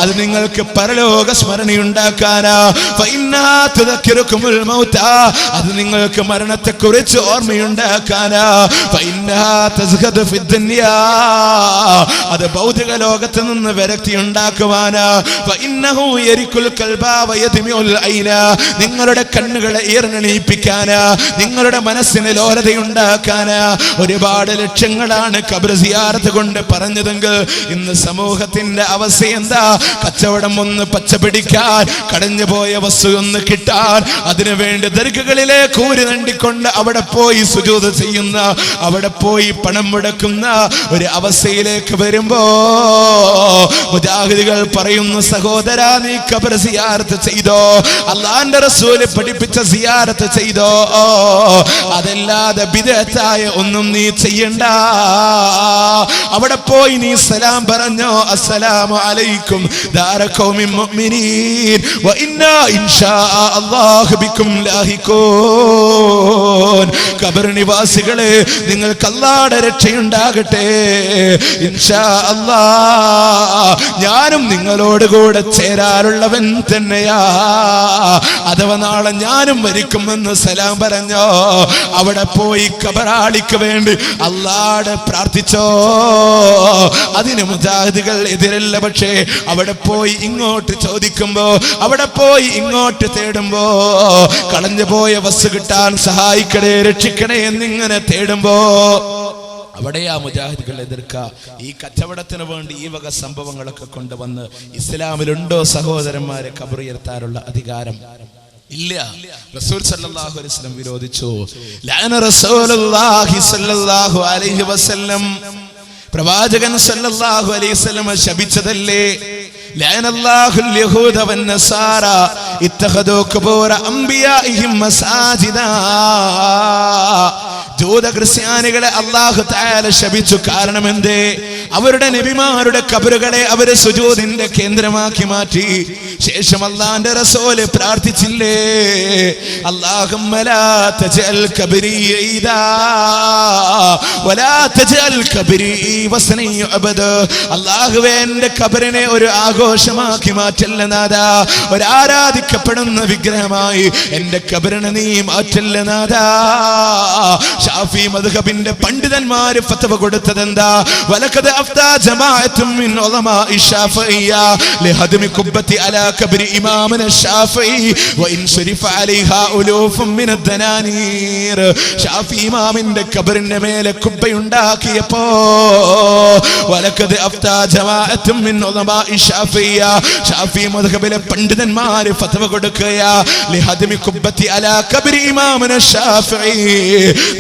അത് നിങ്ങൾക്ക് പരലോക സ്മരണയുണ്ടാക്കാനാ. അത് നിങ്ങൾക്ക് മരണത്തെ കുറിച്ച് ഓർമ്മയുണ്ടാക്കാനാ. അത് ഭൗതിക ലോകത്ത് നിന്ന് വിരക്തി ഉണ്ടാക്കുവാനാ. നിങ്ങളുടെ കണ്ണുകളെ ഈർണീപ്പിക്കാനാ, നിങ്ങളുടെ മനസ്സിന് ലോലതയുണ്ടാക്കാനാ. ഒരുപാട് ലക്ഷ്യങ്ങളാണ് ഖബർ സിയാറത്ത് കൊണ്ട് പറഞ്ഞതെങ്കിൽ ഇന്ന് സമൂഹത്തിന്റെ അവസ്ഥ എന്താ? കച്ചവടം ഒന്ന് പച്ചപിടിക്കാൻ, കടഞ്ഞുപോയ വസ്തു ഒന്ന് കിട്ടാൻ, അതിനുവേണ്ടി ദർഗകളിലെ കൂരി നണ്ടിക്കൊണ്ട് അവിടെ പോയി സുജൂദ് ചെയ്യുന്ന, അവിടെ പോയി പണം മുടക്കുന്ന ഒരു അവസ്ഥയിലേക്ക് വരുമ്പോ മുജാഹിദുകൾ പറയുന്നു, സഹോദരാ, നീ ഖബർ സിയാറത്ത് ചെയ്തോ, അല്ലാഹുവിന്റെ റസൂൽ പഠിപ്പിച്ച സിയാറത്ത് ചെയ്തോ, അതല്ലാതെ ബിദ്അത്തായ ഒന്നും നീ ചെയ്യണ്ട. അവിടെ പോയി നീ സലാം പറഞ്ഞോ, അസ്സലാമു അലൈക്കും ദാര ഖൗമിൻ മുഅ്മിനീൻ വ ഇന്നാ ഇൻഷാ അല്ലാഹു ബിക്കും ലാഹിഖൂൻ. ഖബർ നിവാസികളെ, നിങ്ങൾക്ക് അല്ലാഹുവിന്റെ രക്ഷയുണ്ടാകട്ടെ. ഇൻഷാ അല്ലാഹ് ഞാനും നിങ്ങളോട് കൂടെ ചേരാറുള്ളവൻ തന്നെയാ. അഥവാ നാളെ ഞാനും മരിക്കുമെന്ന് സലാം പറഞ്ഞോ. അവിടെ പോയി ഖബറാളിക്ക് വേണ്ടി അല്ലാഹുവോട് പ്രാർത്ഥിച്ചോ. അതിന് മുജാഹിദുകൾ എതിരല്ല. പക്ഷേ അവിടെ പോയി ഇങ്ങോട്ട് ചോദിക്കുമ്പോ, അവിടെ പോയി ഇങ്ങോട്ട് തേടുമ്പോ, കളഞ്ഞു പോയ വസ്തു കിട്ടാൻ സഹായിക്കണേ, രക്ഷിക്കണേ എന്നിങ്ങനെ തേടുമ്പോ അവിടെയാ മുജാഹിദുകൾ എതിർക്കുക. ഈ കച്ചവടത്തിന് വേണ്ടി ഈ വക സംഭവങ്ങളൊക്കെ കൊണ്ടുവന്ന് ഇസ്ലാമിലുണ്ടോ സഹോദരന്മാരെ ഖബർ ഉയർത്താനുള്ള അധികാരം? ഇല്ല. റസൂൽ സല്ലല്ലാഹു അലൈഹി വസല്ലം വിരോധിച്ചു. ലഅന റസൂലുള്ളാഹി സല്ലല്ലാഹു അലൈഹി വസല്ലം, പ്രവാചകൻ സല്ലല്ലാഹു അലൈഹി വസല്ലം ശപിച്ചതല്ലേ? ലഅനല്ലാഹുൽ യഹൂദ വന്നസാറ ഇത്തഖദൂ ഖുബൂറ അംബിയാഇഹിം മസാജിദാ. ജൂത ക്രിസ്ത്യാനികളെ അല്ലാഹു തആല ശപിച്ചു. കാരണം എന്തേ? അവരുടെ നബിമാരുടെ ഖബറുകളെ അവരെ സുജൂദിന്റെ കേന്ദ്രമാക്കി മാറ്റി. ശേഷം അല്ലാഹുവിന്റെ റസൂൽ പ്രാർത്ഥിച്ചില്ലേ, അല്ലാഹുമ്മ ലാ തജഅൽ ഖബരി ഈദാ വലാ തജഅൽ ഖബരി വസ്നൻ യുഅബദ്. അല്ലാഹുവേ, എൻ്റെ ഖബറിനെ ഒരു ആഘോഷമാക്കി മാറ്റല്ല നാഥാ, ഒരു ആരാധിക്കപ്പെടുന്ന വിഗ്രഹമായി എൻ്റെ ഖബറിനെ നീ മാറ്റല്ല നാഥാ. ഷാഫി മദ്ഹബിന്റെ പണ്ഡിതന്മാര് ഫത്വ കൊടുത്തതെന്താ? വലഖദ് അഫ്താ ജമാഅത്തും മിൻ ഉലമാഇ ശാഫിഇയ്യ ലിഹദ്മി ഖുബ്ബത്തി അലാ ഖബ്രി ഇമാമന ശാഫിഇ വഇൻ ശരിഫ അലൈഹാ ഉലൂഫും മിന ദനാനീർ. ഷാഫി ഇമാമിന്റെ ഖബറിന്റെ മേലെ കുബ്ബയുണ്ടാക്കിയപ്പോ വലഖദ് അഫ്താ ജമാഅത്തും മിൻ ഉലമാഇ ശാഫിഇയ്യ, ഷാഫി മദ്ഹബിലെ പണ്ഡിതന്മാര് ഫത്വ കൊടുക്കുകയാ ലിഹദ്മി ഖുബ്ബത്തി അലാ ഖബ്രി ഇമാമന ശാഫിഇ,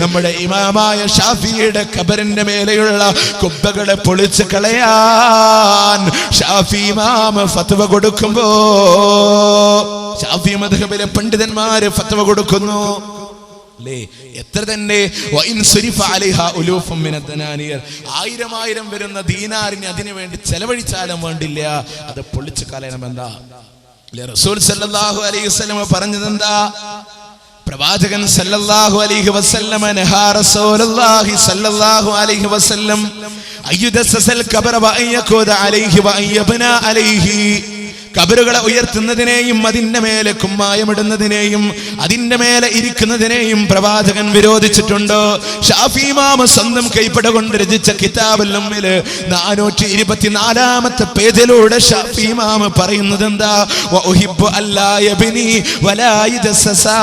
നമ്മുടെ ഇമാമായ ഷാഫിയുടെ ഖബറിന്റെ മേലെയുള്ള കുബ്ബകളെ പൊളിച്ച് കളയാൻ ഷാഫി ഇമാം ഫത്വ കൊടുക്കുമ്പോ ഷാഫി മദ്ഹബിലെ പണ്ഡിതന്മാര് ഫത്വ കൊടുക്കുന്നു. എത്ര തന്നെ ആയിരം വരുന്ന ദീനാറിന് അതിനു വേണ്ടി ചെലവഴിച്ചാലും വേണ്ടില്ല, അത് പൊളിച്ചു കളയണമെന്താ? റസൂൽ സല്ലല്ലാഹു അലൈഹി വസല്ലം പറഞ്ഞതെന്താ? പ്രവാചകൻ സല്ലല്ലാഹു അലൈഹി വസല്ലം നഹാ റസൂലുള്ളാഹി സല്ലല്ലാഹു അലൈഹി വസല്ലം അയ്യുദസ്സൽ ഖബറ വഅയ്യഖുദ അലൈഹി വഅയ്യബ്നാ അലൈഹി. ഖബറുകളെ ഉയർത്തുന്നതിനെയും അതിന്റെ മേലെ കുമ്മായമിടുന്നതിനെയും അതിന്റെ മേലെ ഇരിക്കുന്നതിനെയും പ്രവാചകൻ വിരോധിച്ചിട്ടുണ്ട്. ഷാഫി ഇമാം സ്വന്തം കൈപ്പട കൊണ്ട് രചിച്ച കിതാബുൽ ഉമ്മിൽ 424-ാമത്തെ പേജിലൂടെ ഷാഫി ഇമാം പറയുന്നത് എന്താ? വഉഹിബ്ബു അല്ലാ യബ്നി വലാ യദസ്സസാ.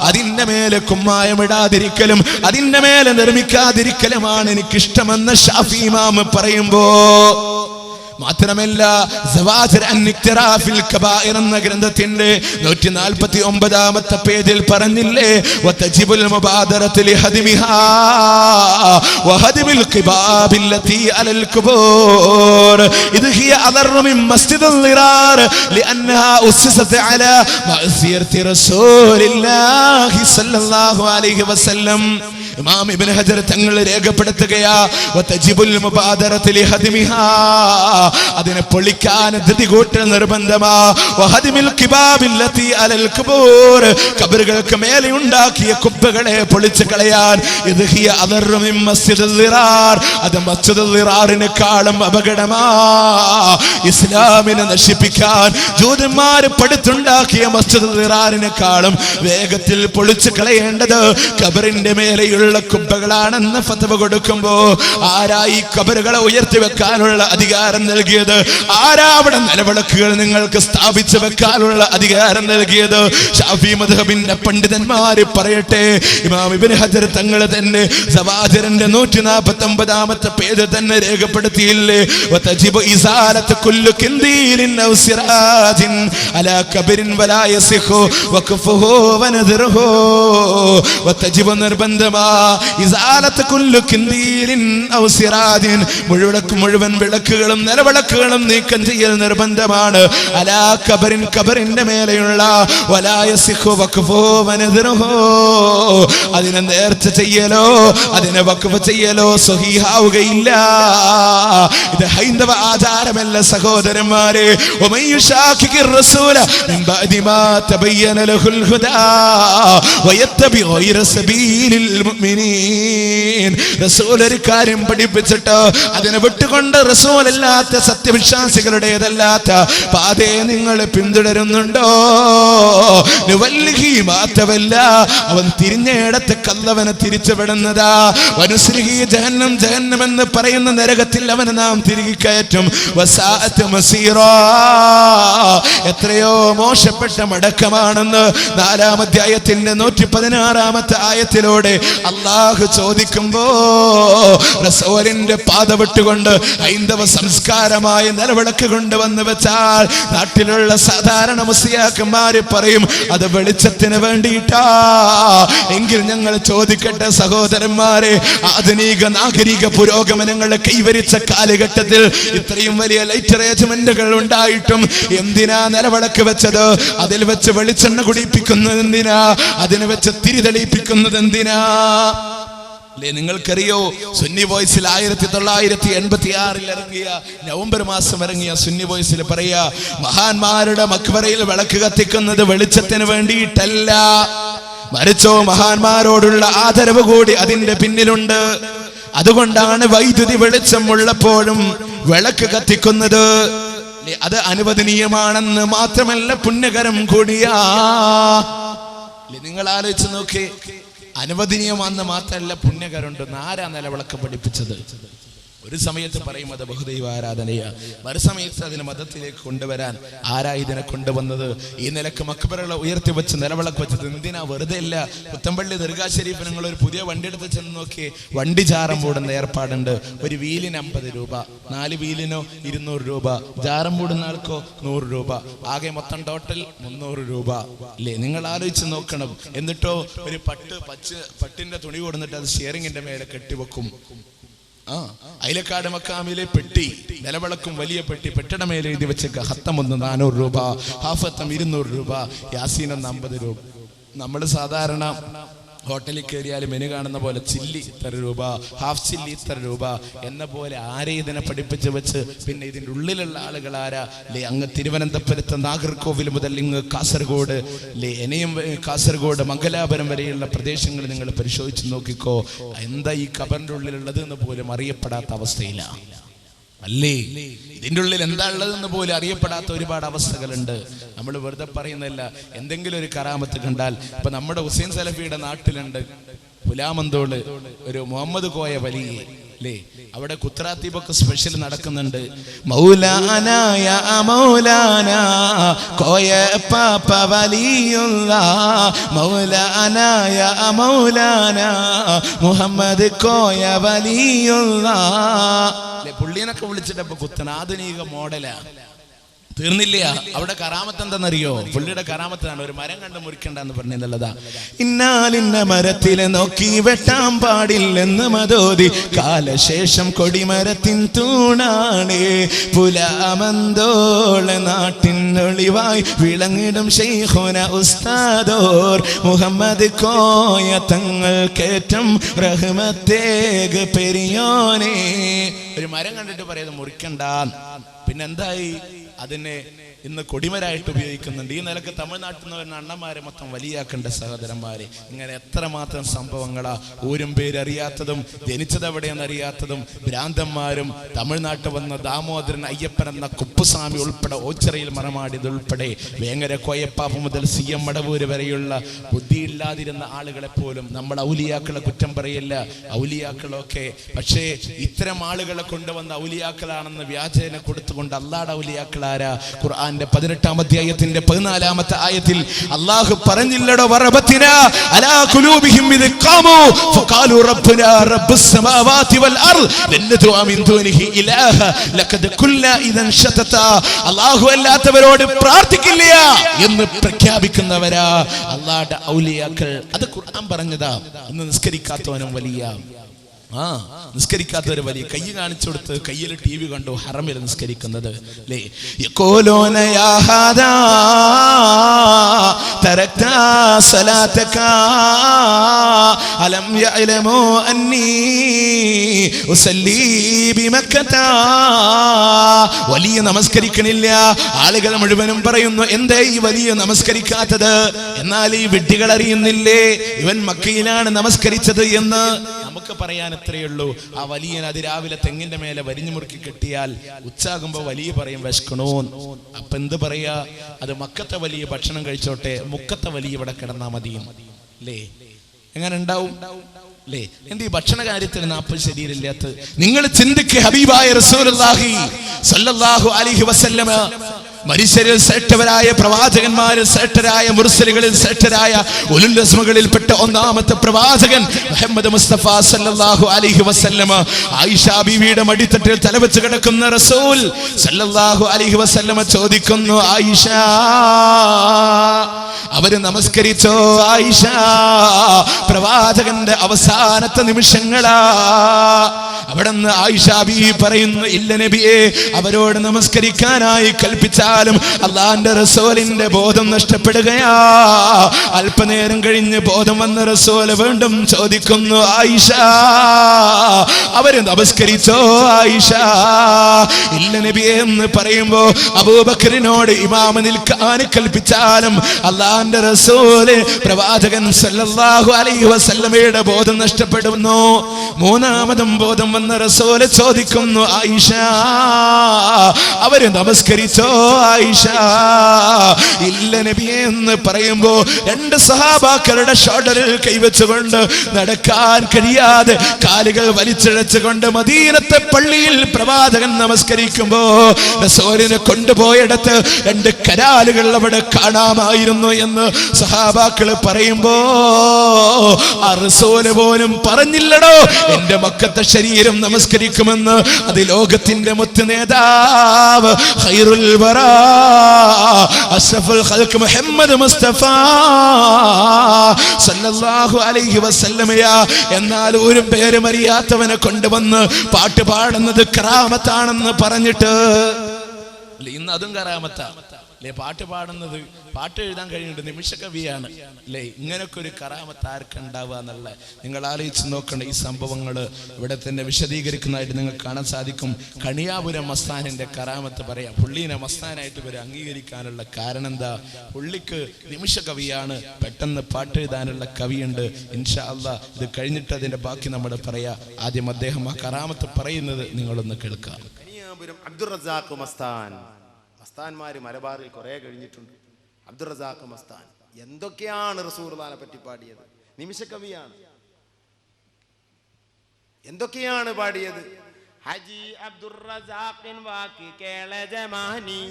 അതിന്റെ മേലെ കുമ്മായമിടാതിരിക്കലും അതിന്റെ മേലെ നിർമ്മിക്കാതിരിക്കലുമാണ് എനിക്കിഷ്ടമെന്ന് ഷാഫി ഇമാം പറയുമ്പോ, മാത്രമല്ല സവാജിർ അൻ ഇക്തിറാഫിൽ കബായിർ എന്ന ഗ്രന്ഥത്തിന്റെ 149-ാമത്തെ പേജിൽ പറഞ്ഞില്ലേ, വതജിബുൽ മുബാദറതു ലിഹദ്മിഹാ വഹദ്മിൽ ഖിബാബില്ലതി അലൽ ഖുബൂർ ഇദ് ഹിയ അദറു മിൻ മസ്ജിദിൽ ളിറാർ ലിഅന്നഹാ ഉസ്സിസത് അലാ മഅസിയത്തി റസൂലില്ലാഹി സ്വല്ലല്ലാഹു അലൈഹി വസല്ലം. ഇമാം ഇബ്നു ഹജർ തങ്ങൾ രേഖപ്പെടുത്തുകയാ, വതജിബുൽ മുബാദറതു ലിഹദ്മിഹാ, അതിനെ പൊളിക്കാൻ ധൃതി കൂട്ടൽ നിർബന്ധമാ. വഹദ്മിൽ ഖിബാബില്ലതി അലൽ ഖുബൂർ, ഖബറുകൾക്ക് മേലെ ഉണ്ടാക്കിയ കുബ്ബകളെ പൊളിച്ചു കളയാൻ. ഇദ് ഹിയ അദറു മിൻ മസ്ജിദിൽ ളിറാർ, അത് മസ്ജിദുൽ ളിറാറിനെക്കാളും അപകടമാ. ഇസ്ലാമിനെ നശിപ്പിക്കാൻ ജൂതന്മാര് പടുത്തുണ്ടാക്കിയ മസ്ജിദുൽ ളിറാറിനെക്കാളും വേഗത്തിൽ പൊളിച്ചു കളയേണ്ടത് ഖബറിന്റെ മേലെയുള്ള കുബ്ബകളാണെന്ന് ഫത്വ കൊടുക്കുമ്പോ ആരായി ഖബറുകളെ ഉയർത്തി വെക്കാനുള്ള അധികാരം നൽകിയത്? ആരാ അവിടെ നിലവിളക്കുകൾ നിങ്ങൾക്ക് സ്ഥാപിച്ചു വെക്കാനുള്ള അധികാരം നൽകിയത്? ഷാഫി മദ്ഹബിന്റെ പണ്ഡിതന്മാര് പറയട്ടെ. ഇമാം ഇബ്നു ഹജർ തങ്ങൾ തന്നെ സവാജിറിന്റെ 149-ാമത്തെ പേജ് തന്നെ രേഖപ്പെടുത്തിയില്ലേ, വതജിബു ഇസാലത്തു കുല്ലു കിന്ദീലിൻ ഔ സിറാജിൻ അലാ ഖബറിൻ വലാ യസിഖു വഖഫുഹു വനദറുഹു. വതജിബു നിർബന്ധമാ ഇസാലത്തു കുല്ലു കിന്ദീലിൻ ഔ സിറാജിൻ, മുഴുവൻ വിളക്കുകളും നിലവിളക്കുകളും നീക്കം ചെയ്യൽ നിർബന്ധമാണ്. അലാ ഖബറിൻ, ഖബറിന്റെ മേലെയുള്ള വലാ യസിഖു വഖഫുഹു വനദറുഹു, അതിനെ നേർച്ച ചെയ്യലോ അതിനെ വഖഫ് ചെയ്യലോ സ്വഹീഹാവുകയില്ല. ഇത് ഹൈന്ദവ ആചാരമല്ല സഹോദരന്മാരെ. വമയ്യുശാഖിഖിർ റസൂല മിൻ ബഅദി മാ തബയ്യന ലഹുൽ ഹുദാ വയത്തബി ഗൈറ സബീലിൽ മുഅ്മിനീൻ. റസൂൽ ഒരു കാര്യം പഠിപ്പിച്ചിട്ട് അതിനെ വിട്ടുകൊണ്ട് റസൂലല്ലാത്ത സത്യവിശ്വാസികളുടേതല്ലാത്ത പാതയെ നിങ്ങൾ പിന്തുടരുന്നുണ്ടോ? നുവല്ലിഹി മാതവല്ല, അവൻ തിരിഞ്ഞയിടത്ത് കല്ലവനെ തിരിച്ചുവിടുന്നതാ. വനുസ്ലിഹി ജഹന്നം, ജഹന്നം എന്ന് പറയുന്ന നരകത്തിൽ അവനെ നാം തിരികെ കയറ്റും. വസാഅത്ത് മസീറാ, എത്രയോ മോശപ്പെട്ട മടക്കമാണെന്ന് 4-ാം അധ്യായത്തിന്റെ 116-ാമത്തെ ആയത്തിലൂടെ അള്ളാഹു ചോദിക്കുമ്പോ റസൂലിന്റെ പാത വിട്ടുകൊണ്ട് ഹൈന്ദവ സംസ്കാരമായ നിലവിളക്ക് കൊണ്ടുവന്ന് വെച്ചാൽ നാട്ടിലുള്ള സാധാരണ മുസ്ലിയാക്കന്മാര് പറയും അത് വെളിച്ചത്തിന് വേണ്ടിയിട്ടാ. എങ്കിൽ ഞങ്ങൾ ചോദിക്കട്ടെ സഹോദരന്മാരെ, ആധുനിക നാഗരിക പുരോഗമനങ്ങൾ കൈവരിച്ച കാലഘട്ടത്തിൽ ഇത്രയും വലിയ ലൈറ്റ് അറേഞ്ച്മെന്റുകൾ ഉണ്ടായിട്ടും എന്തിനാ നിലവിളക്ക് വെച്ചത്? അതിൽ വെച്ച് വെളിച്ചെണ്ണ കുടിപ്പിക്കുന്നത് എന്തിനാ? അതിന് വെച്ച് തിരി തെളിയിപ്പിക്കുന്നത് എന്തിനാ? നിങ്ങൾക്കറിയോ, സുന്നി വോയിസിൽ 1986 ഇറങ്ങിയ നവംബർ മാസം ഇറങ്ങിയ സുന്നി വോയിസിൽ പറയാ, മഹാന്മാരുടെ മക്ബറയിൽ വിളക്ക് കത്തിക്കുന്നത് വെളിച്ചത്തിന് വേണ്ടിയിട്ടല്ല, മറിച്ചോ മഹാന്മാരോടുള്ള ആദരവ് കൂടി അതിന്റെ പിന്നിലുണ്ട്. അതുകൊണ്ടാണ് വൈദ്യുതി വെളിച്ചം ഉള്ളപ്പോഴും വിളക്ക് കത്തിക്കുന്നത്. അത് അനുവദനീയമാണെന്ന് മാത്രമല്ല പുണ്യകരം കൂടിയാ. നിങ്ങൾ ആലോചിച്ച് നോക്കി, അനുവദനീയമാണെന്ന് മാത്രമല്ല പുണ്യകരമുണ്ടെന്ന് ആരാ നിലവിളക്ക് പഠിപ്പിച്ചത്? ഒരു സമയത്ത് പറയും അത് ബഹുദൈവ ആരാധനയാ, മറുസമയത്ത് അതിനെ മതത്തിലേക്ക് കൊണ്ടുവരാൻ ആരാ ഇതിനെ കൊണ്ടുവന്നത്? ഈ നിലക്ക് മക്ബറകളെ ഉയർത്തി വെച്ച് നിലവിളക്ക് വെച്ചത് എന്തിനാ? വെറുതെ ഇല്ല. പുത്തമ്പള്ളി ദർഗാ ഷരീഫ് നിങ്ങൾ ഒരു പുതിയ വണ്ടി എടുത്ത് ചെന്ന് നോക്കി, വണ്ടി ജാറം മൂടുന്ന ഏർപ്പാടുണ്ട്. ഒരു വീലിന് 50 രൂപ, 4 വീലിനോ 200 രൂപ, ജാറം മൂടുന്ന ആൾക്കോ 100 രൂപ, ആകെ മൊത്തം ടോട്ടൽ 300 രൂപ. അല്ലേ, നിങ്ങൾ ആലോചിച്ച് നോക്കണം. എന്നിട്ടോ ഒരു പട്ടിന്റെ തുണി കൊടുത്തിട്ട് അത് ഷെയറിങ്ങിന്റെ മേലെ കെട്ടിവെക്കും. അയിലക്കാട് മക്കാമിലെ പെട്ടി, നിലവിളക്കും വലിയ പെട്ടി, പെട്ടിയുടെ മേലെ എഴുതി വെച്ചേക്ക ഹത്തം 400 രൂപ, ഹാഫത്തം 200 രൂപ, യാസീനം 50 രൂപ. നമ്മൾ സാധാരണ ഹോട്ടലിൽ കയറിയാൽ മെനു കാണുന്ന പോലെ ചില്ലി ഇത്ര രൂപ, ഹാഫ് ചില്ലി ഇത്ര രൂപ എന്ന പോലെ ആരെ ഇതിനെ പഠിപ്പിച്ച് വെച്ച് പിന്നെ ഇതിൻ്റെ ഉള്ളിലുള്ള ആളുകൾ ആരാ? അല്ലേ, അങ്ങ് തിരുവനന്തപുരത്ത് നാഗർകോവിൽ മുതൽ ഇങ്ങ് കാസർഗോഡ്, അല്ലേ ഇനിയും കാസർഗോഡ് മംഗലാപുരം വരെയുള്ള പ്രദേശങ്ങൾ നിങ്ങൾ പരിശോധിച്ച് നോക്കിക്കോ, എന്താ ഈ ഖബറിൻ്റെ ഉള്ളിലുള്ളത് എന്ന് പോലും അറിയപ്പെടാത്ത അവസ്ഥയിലാണ്. അല്ലേ, ഇതിൻ്റെ ഉള്ളിൽ എന്താ ഉള്ളതെന്ന് പോലും അറിയപ്പെടാത്ത ഒരുപാട് അവസ്ഥകളുണ്ട്. നമ്മൾ വെറുതെ പറയുന്നില്ല. എന്തെങ്കിലും ഒരു കറാമത്ത് കണ്ടാൽ, ഇപ്പൊ നമ്മുടെ ഹുസൈൻ സലഫിയുടെ നാട്ടിലുണ്ട് പുലാമന്തോള് ഒരു മുഹമ്മദ് കോയ വലിയ, അല്ലേ, അവിടെ കുത്രാത്തീബൊക്കെ സ്പെഷ്യൽ നടക്കുന്നുണ്ട്. മൗലാന യാ മൗലാന കോയ പാപ്പ വലിയുള്ള, മൗലാന യാ മൗലാന മുഹമ്മദ് കോയ വലിയുള്ള. പുള്ളീനൊക്കെ വിളിച്ചിട്ടപ്പോ കുത്തന ആധുനിക മോഡലാ. തീർന്നില്ല, അവിടെ കറാമത്ത് എന്തെന്നറിയോ? പുള്ളിയുടെ കറാമത്താണ് ഒരു മരം കണ്ട് മുറിക്കണ്ടെന്ന് പറഞ്ഞിട്ടുള്ളതാ. ഇന്നാലിന്ന മരത്തിലെ നോക്കി വെട്ടാൻ പാടില്ലെന്ന് മതോതി, കാലശേഷം കൊടിമരത്തിൻ തൂണാണേ, പുലാമന്തോള നാട്ടിനൊളിവായി വിളങ്ങിടും ശൈഖുന ഉസ്താദോർ മുഹമ്മദ് കോയ തങ്ങൾ കേറ്റം റഹ്മത്തേഗ് പെരിയോനെ. ഒരു മരം കണ്ടിട്ട് പറയുന്നത് മുറിക്കണ്ട. പിന്നെന്തായി? അതിനെ ഇന്ന് കൊടിമരായിട്ട് ഉപയോഗിക്കുന്നുണ്ട്. ഈ നിലക്ക് തമിഴ്നാട്ടിൽ നിന്ന് വരുന്ന അണ്ണന്മാരെ മൊത്തം വലിയാക്കേണ്ട സഹോദരന്മാരെ. ഇങ്ങനെ എത്രമാത്രം സംഭവങ്ങളാ. ഊരും പേരറിയാത്തതും ജനിച്ചത് എവിടെയെന്ന് അറിയാത്തതും ഭ്രാന്തന്മാരും. തമിഴ്നാട്ടിൽ വന്ന ദാമോദരൻ അയ്യപ്പൻ എന്ന കുപ്പുസ്വാമി ഉൾപ്പെടെ, ഓച്ചിറയിൽ മറമാടിയത് ഉൾപ്പെടെ, വേങ്ങര കോയപ്പാപ്പ മുതൽ CM മടവൂര് വരെയുള്ള ബുദ്ധിയില്ലാതിരുന്ന ആളുകളെ പോലും നമ്മൾ ഔലിയാക്കളെ കുറ്റം പറയില്ല, ഔലിയാക്കളൊക്കെ. പക്ഷേ ഇത്തരം ആളുകളെ കൊണ്ടുവന്ന ഔലിയാക്കളാണെന്ന് വ്യാജേന കൊടുത്തുകൊണ്ട് അല്ലാഹുവിന്റെ ഔലിയാക്കളാരാ? ഖുർആന്റെ 18-ാം അധ്യായത്തിന്റെ 14-ാമത്തെ ആയത്തിൽ അല്ലാഹു പറഞ്ഞില്ലടോ, വറബത്തിനാ അലാ ഖുലൂബിഹിം ഇദ് ഖാമു ഫഖാലു റബ്ബനാ റബ്ബുസ് സമാവാതി വൽ അർദ് ലൻ നദഉ മിൻ ദൂനിഹി ഇലാഹ ലഖദ് ഖുൽനാ ഇദൻ ശതത. അല്ലാഹു അല്ലാത്തവരോട് പ്രാർത്ഥിക്കില്ല എന്ന് പ്രഖ്യാപിക്കുന്നവരാ അല്ലാഹുവിന്റെ ഔലിയാക്കൾ. അത് ഖുർആൻ പറഞ്ഞതാ. ഇന്ന് നിസ്കരിക്കാത്തവനും വലിയ, നിസ്കരിക്കാത്തവര് വലിയ, കൈ കാണിച്ചു കൊടുത്ത് കയ്യിൽ TV കണ്ടു ഹറമിൽ നിസ്കരിക്കുന്നത്. അല്ലേ, വലിയ നമസ്കരിക്കണില്ല. ആളുകൾ മുഴുവനും പറയുന്നു എന്തേ ഈ വലിയ നമസ്കരിക്കാത്തത്? എന്നാൽ ഈ വിഡ്ഢികൾ അറിയുന്നില്ലേ ഇവൻ മക്കയിലാണ് നമസ്കരിച്ചത് എന്ന്? നമുക്ക് പറയാൻ എത്രയേ ഉള്ളൂ. ആ വലിയ അതിരാവിലെ തെങ്ങിന്റെ മേലെ വരിഞ്ഞു മുറുക്കി കെട്ടിയാൽ ഉച്ചാകുമ്പോ വലിയ പറയും വിശക്കണോ. അപ്പൊ എന്ത് പറയാ? അത് മക്കത്തെ വലിയ ഭക്ഷണം കഴിച്ചോട്ടെ, മുക്കത്തെ വലിയ ഇവിടെ കിടന്നാ മതിയും. അല്ലേ, എങ്ങനെ ഉണ്ടാവും? അല്ലേ, എന്ത് ഈ ഭക്ഷണ കാര്യത്തിൽ നാപ്പത് ശരീരമില്ലാത്ത? നിങ്ങൾ ചിന്തിക്ക്, ഹബീബായ റസൂലുള്ളാഹി സ്വല്ലല്ലാഹു അലൈഹി വസല്ലമ മനുഷ്യരിൽ ശ്രേഷ്ഠവരായ പ്രവാചകന്മാരിൽ ശ്രേഷ്ഠരായ മുർസലുകളിൽ ശ്രേഷ്ഠരായ ഉലുൽ അസ്മകളിൽപ്പെട്ട ഒന്നാമത്തെ പ്രവാചകൻ മുഹമ്മദ് മുസ്തഫ സല്ലല്ലാഹു അലൈഹി വസല്ലമ ആയിഷ ബീവിയുടെ മടിത്തട്ടിൽ തലവെച്ച് കിടക്കുന്ന റസൂൽ സല്ലല്ലാഹു അലൈഹി വസല്ലമ ചോദിക്കുന്നു, ആയിഷ അവര് നമസ്കരിച്ചോ? ആയിഷ പ്രവാചകന്റെ അവസാനത്തെ നിമിഷങ്ങളാ. അവിടുന്ന് ആയിഷ ബീവി പറയുന്നു, ഇല്ല നബിയെ, അവരോട് നമസ്കരിക്കാനായി കൽപ്പിച്ചാലും അള്ളാന്റെ റസൂലിന്റെ ബോധം നഷ്ടപ്പെടുകയാ. അല്പനേരം കഴിഞ്ഞ് ബോധം വന്ന റസൂൽ വീണ്ടും ചോദിക്കുന്നു, ആയിഷ അവര് നമസ്കരിച്ചോ? ആയിഷ ഇല്ല നബിയെ എന്ന് പറയുമ്പോ അബൂബക്കറിനോട് ഇമാമ നിൽക്കാൻ കൽപ്പിച്ചാലും അള്ളാന്റെ റസൂല് പ്രവാചകൻ സല്ലല്ലാഹു അലൈഹി വസല്ലമയുടെ ബോധം നഷ്ടപ്പെടുന്നു. മൂന്നാമതും ബോധം വന്ന റസൂല് ചോദിക്കുന്നു, ആയിഷ അവര് നമസ്കരിച്ചോ? ആയിഷ ഇല്ല നബിയെ എന്ന് പറയുമ്പോ രണ്ട് സഹാബാക്കളുടെ ഷോൾഡറിൽ കൈവച്ചുകൊണ്ട് നടക്കാൻ കഴിയാതെ കാലുകൾ വലിച്ചിഴച്ചുകൊണ്ട് മദീനത്തെ പള്ളിയിൽ പ്രവാചകൻ നമസ്കരിക്കുമ്പോ റസൂലിനെ കൊണ്ടുപോയിടത്ത് രണ്ട് കരാലുകൾ അവിടെ കാണാമായിരുന്നു എന്ന് സഹാബാക്കള് പറയുമ്പോ ആ റസൂല് പോലും പറഞ്ഞില്ലടോ എന്റെ മക്കത്തെ ശരീരം നമസ്കരിക്കുമെന്ന്. അത് ലോകത്തിന്റെ മുത്ത് നേതാവ് ഖൈറുൽ വറാ അഷ്റഫുൽ ഖൽഖ് മുഹമ്മദ് മുസ്തഫ സല്ലല്ലാഹു അലൈഹി വസല്ലമയാ. എന്നാൽ ഒരു പേരും അറിയാത്തവനെ കൊണ്ടുവന്ന് പാട്ട് പാടുന്നത് കറാമത്താണെന്ന് പറഞ്ഞിട്ട് ഇന്ന് അതും കറാമത്താ അല്ലേ? പാട്ട് പാടുന്നത്, പാട്ട് എഴുതാൻ കഴിയുന്നുണ്ട്, നിമിഷകവിയാണ് അല്ലേ? ഇങ്ങനൊക്കെ ഒരു കറാമത്ത് ആർക്കുണ്ടാവുക എന്നുള്ള നിങ്ങൾ ആലോചിച്ച് നോക്കണം. ഈ സംഭവങ്ങൾ ഇവിടെ തന്നെ വിശദീകരിക്കുന്നതായിട്ട് നിങ്ങൾക്ക് കാണാൻ സാധിക്കും. കണിയാപുരം മസ്താനിന്റെ കറാമത്ത് പറയാം. പുള്ളീനെ മസ്താനായിട്ട് ഇവർ അംഗീകരിക്കാനുള്ള കാരണം എന്താ? പുള്ളിക്ക് നിമിഷകവിയാണ്, പെട്ടെന്ന് പാട്ട് എഴുതാനുള്ള കവിയുണ്ട്. ഇൻഷാ അല്ലാഹ് ഇത് കഴിഞ്ഞിട്ട് അതിന്റെ ബാക്കി നമ്മൾ പറയാം. ആദ്യം അദ്ദേഹം ആ കറാമത്ത് പറയുന്നത് നിങ്ങളൊന്ന് കേൾക്കാം. അബ്ദുർ റസാഖ് മസ്താൻ. മസ്താന്മാര് മലബാറിൽ കുറെ കഴിഞ്ഞിട്ടുണ്ട്. അബ്ദുർ റസാഖ് മസ്താൻ എന്തൊക്കെയാണ് റസൂലുള്ളാഹിനെ പറ്റി പാടിയത്? നിമിഷകവിയാണ്. എന്തൊക്കെയാണ് പാടിയത്? ഹജി അബ്ദുർ റസാഖിൻ വാക്കി കേള ജമാനി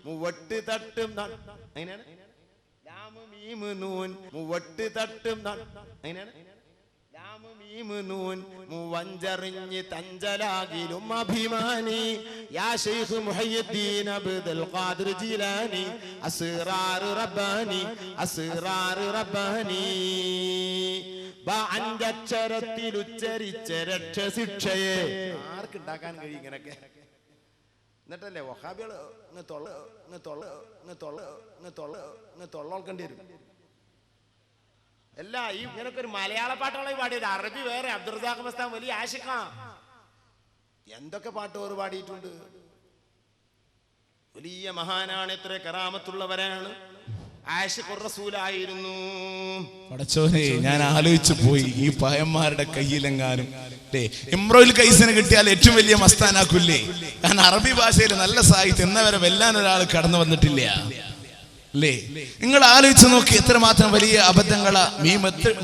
മുവട്ട് തട്ടും അങ്ങനെയാണ്. ലാമു മീം നൂൻ മുവട്ട് തട്ടും അങ്ങനെയാണ്. മൂവഞ്ചറിഞ്ഞ് തഞ്ചലാകിലും അഭിമാനി യാ ശൈഖ് മുഹയ്യിദ്ദീൻ അബ്ദുൽ ഖാദിർ ജീലാനി അസ്റാർ റബ്ബാനി അസ്റാർ റബ്ബാനി അഞ്ചക്ഷരത്തിൽ ഉച്ചരിച്ച രക്ഷശിക്ഷയെ ആർക്കുണ്ടാക്കാൻ കഴിയും ഇങ്ങനൊക്കെ? എന്നിട്ടല്ലേ വഹാബികള് തൊള്ളോൾക്കേണ്ടി വരും. അല്ല, ഈ ഇങ്ങനൊക്കെ ഒരു മലയാള പാട്ടുകളെ പാടിയത്. അറബി വേറെ. അബ്ദുർ റസാഖ് മസ്താൻ വലിയ ആശിക്കാ. എന്തൊക്കെ പാട്ടുകൾ പാടിയിട്ടുണ്ട്. വലിയ മഹാനാണ്, എത്ര കറാമത്തുള്ളവരാണ്. ആശിഖുർ റസൂലായിരുന്നു. പടച്ചോനെ, ഞാൻ ആലോചിച്ചു പോയി, ഈ പയന്മാരുടെ കയ്യിലെങ്ങാനും ഇമ്രോയിൽ കൈസിന് കിട്ടിയാൽ ഏറ്റവും വലിയ മസ്താനാക്കൂല്ലേ? കാരണം അറബി ഭാഷയിൽ നല്ല സാഹിത്യം എന്നവരെ വെല്ലാൻ ഒരാൾ കടന്നു വന്നിട്ടില്ല അല്ലേ? നിങ്ങൾ ആലോചിച്ച് നോക്കി, എത്രമാത്രം വലിയ അബദ്ധങ്ങളാ.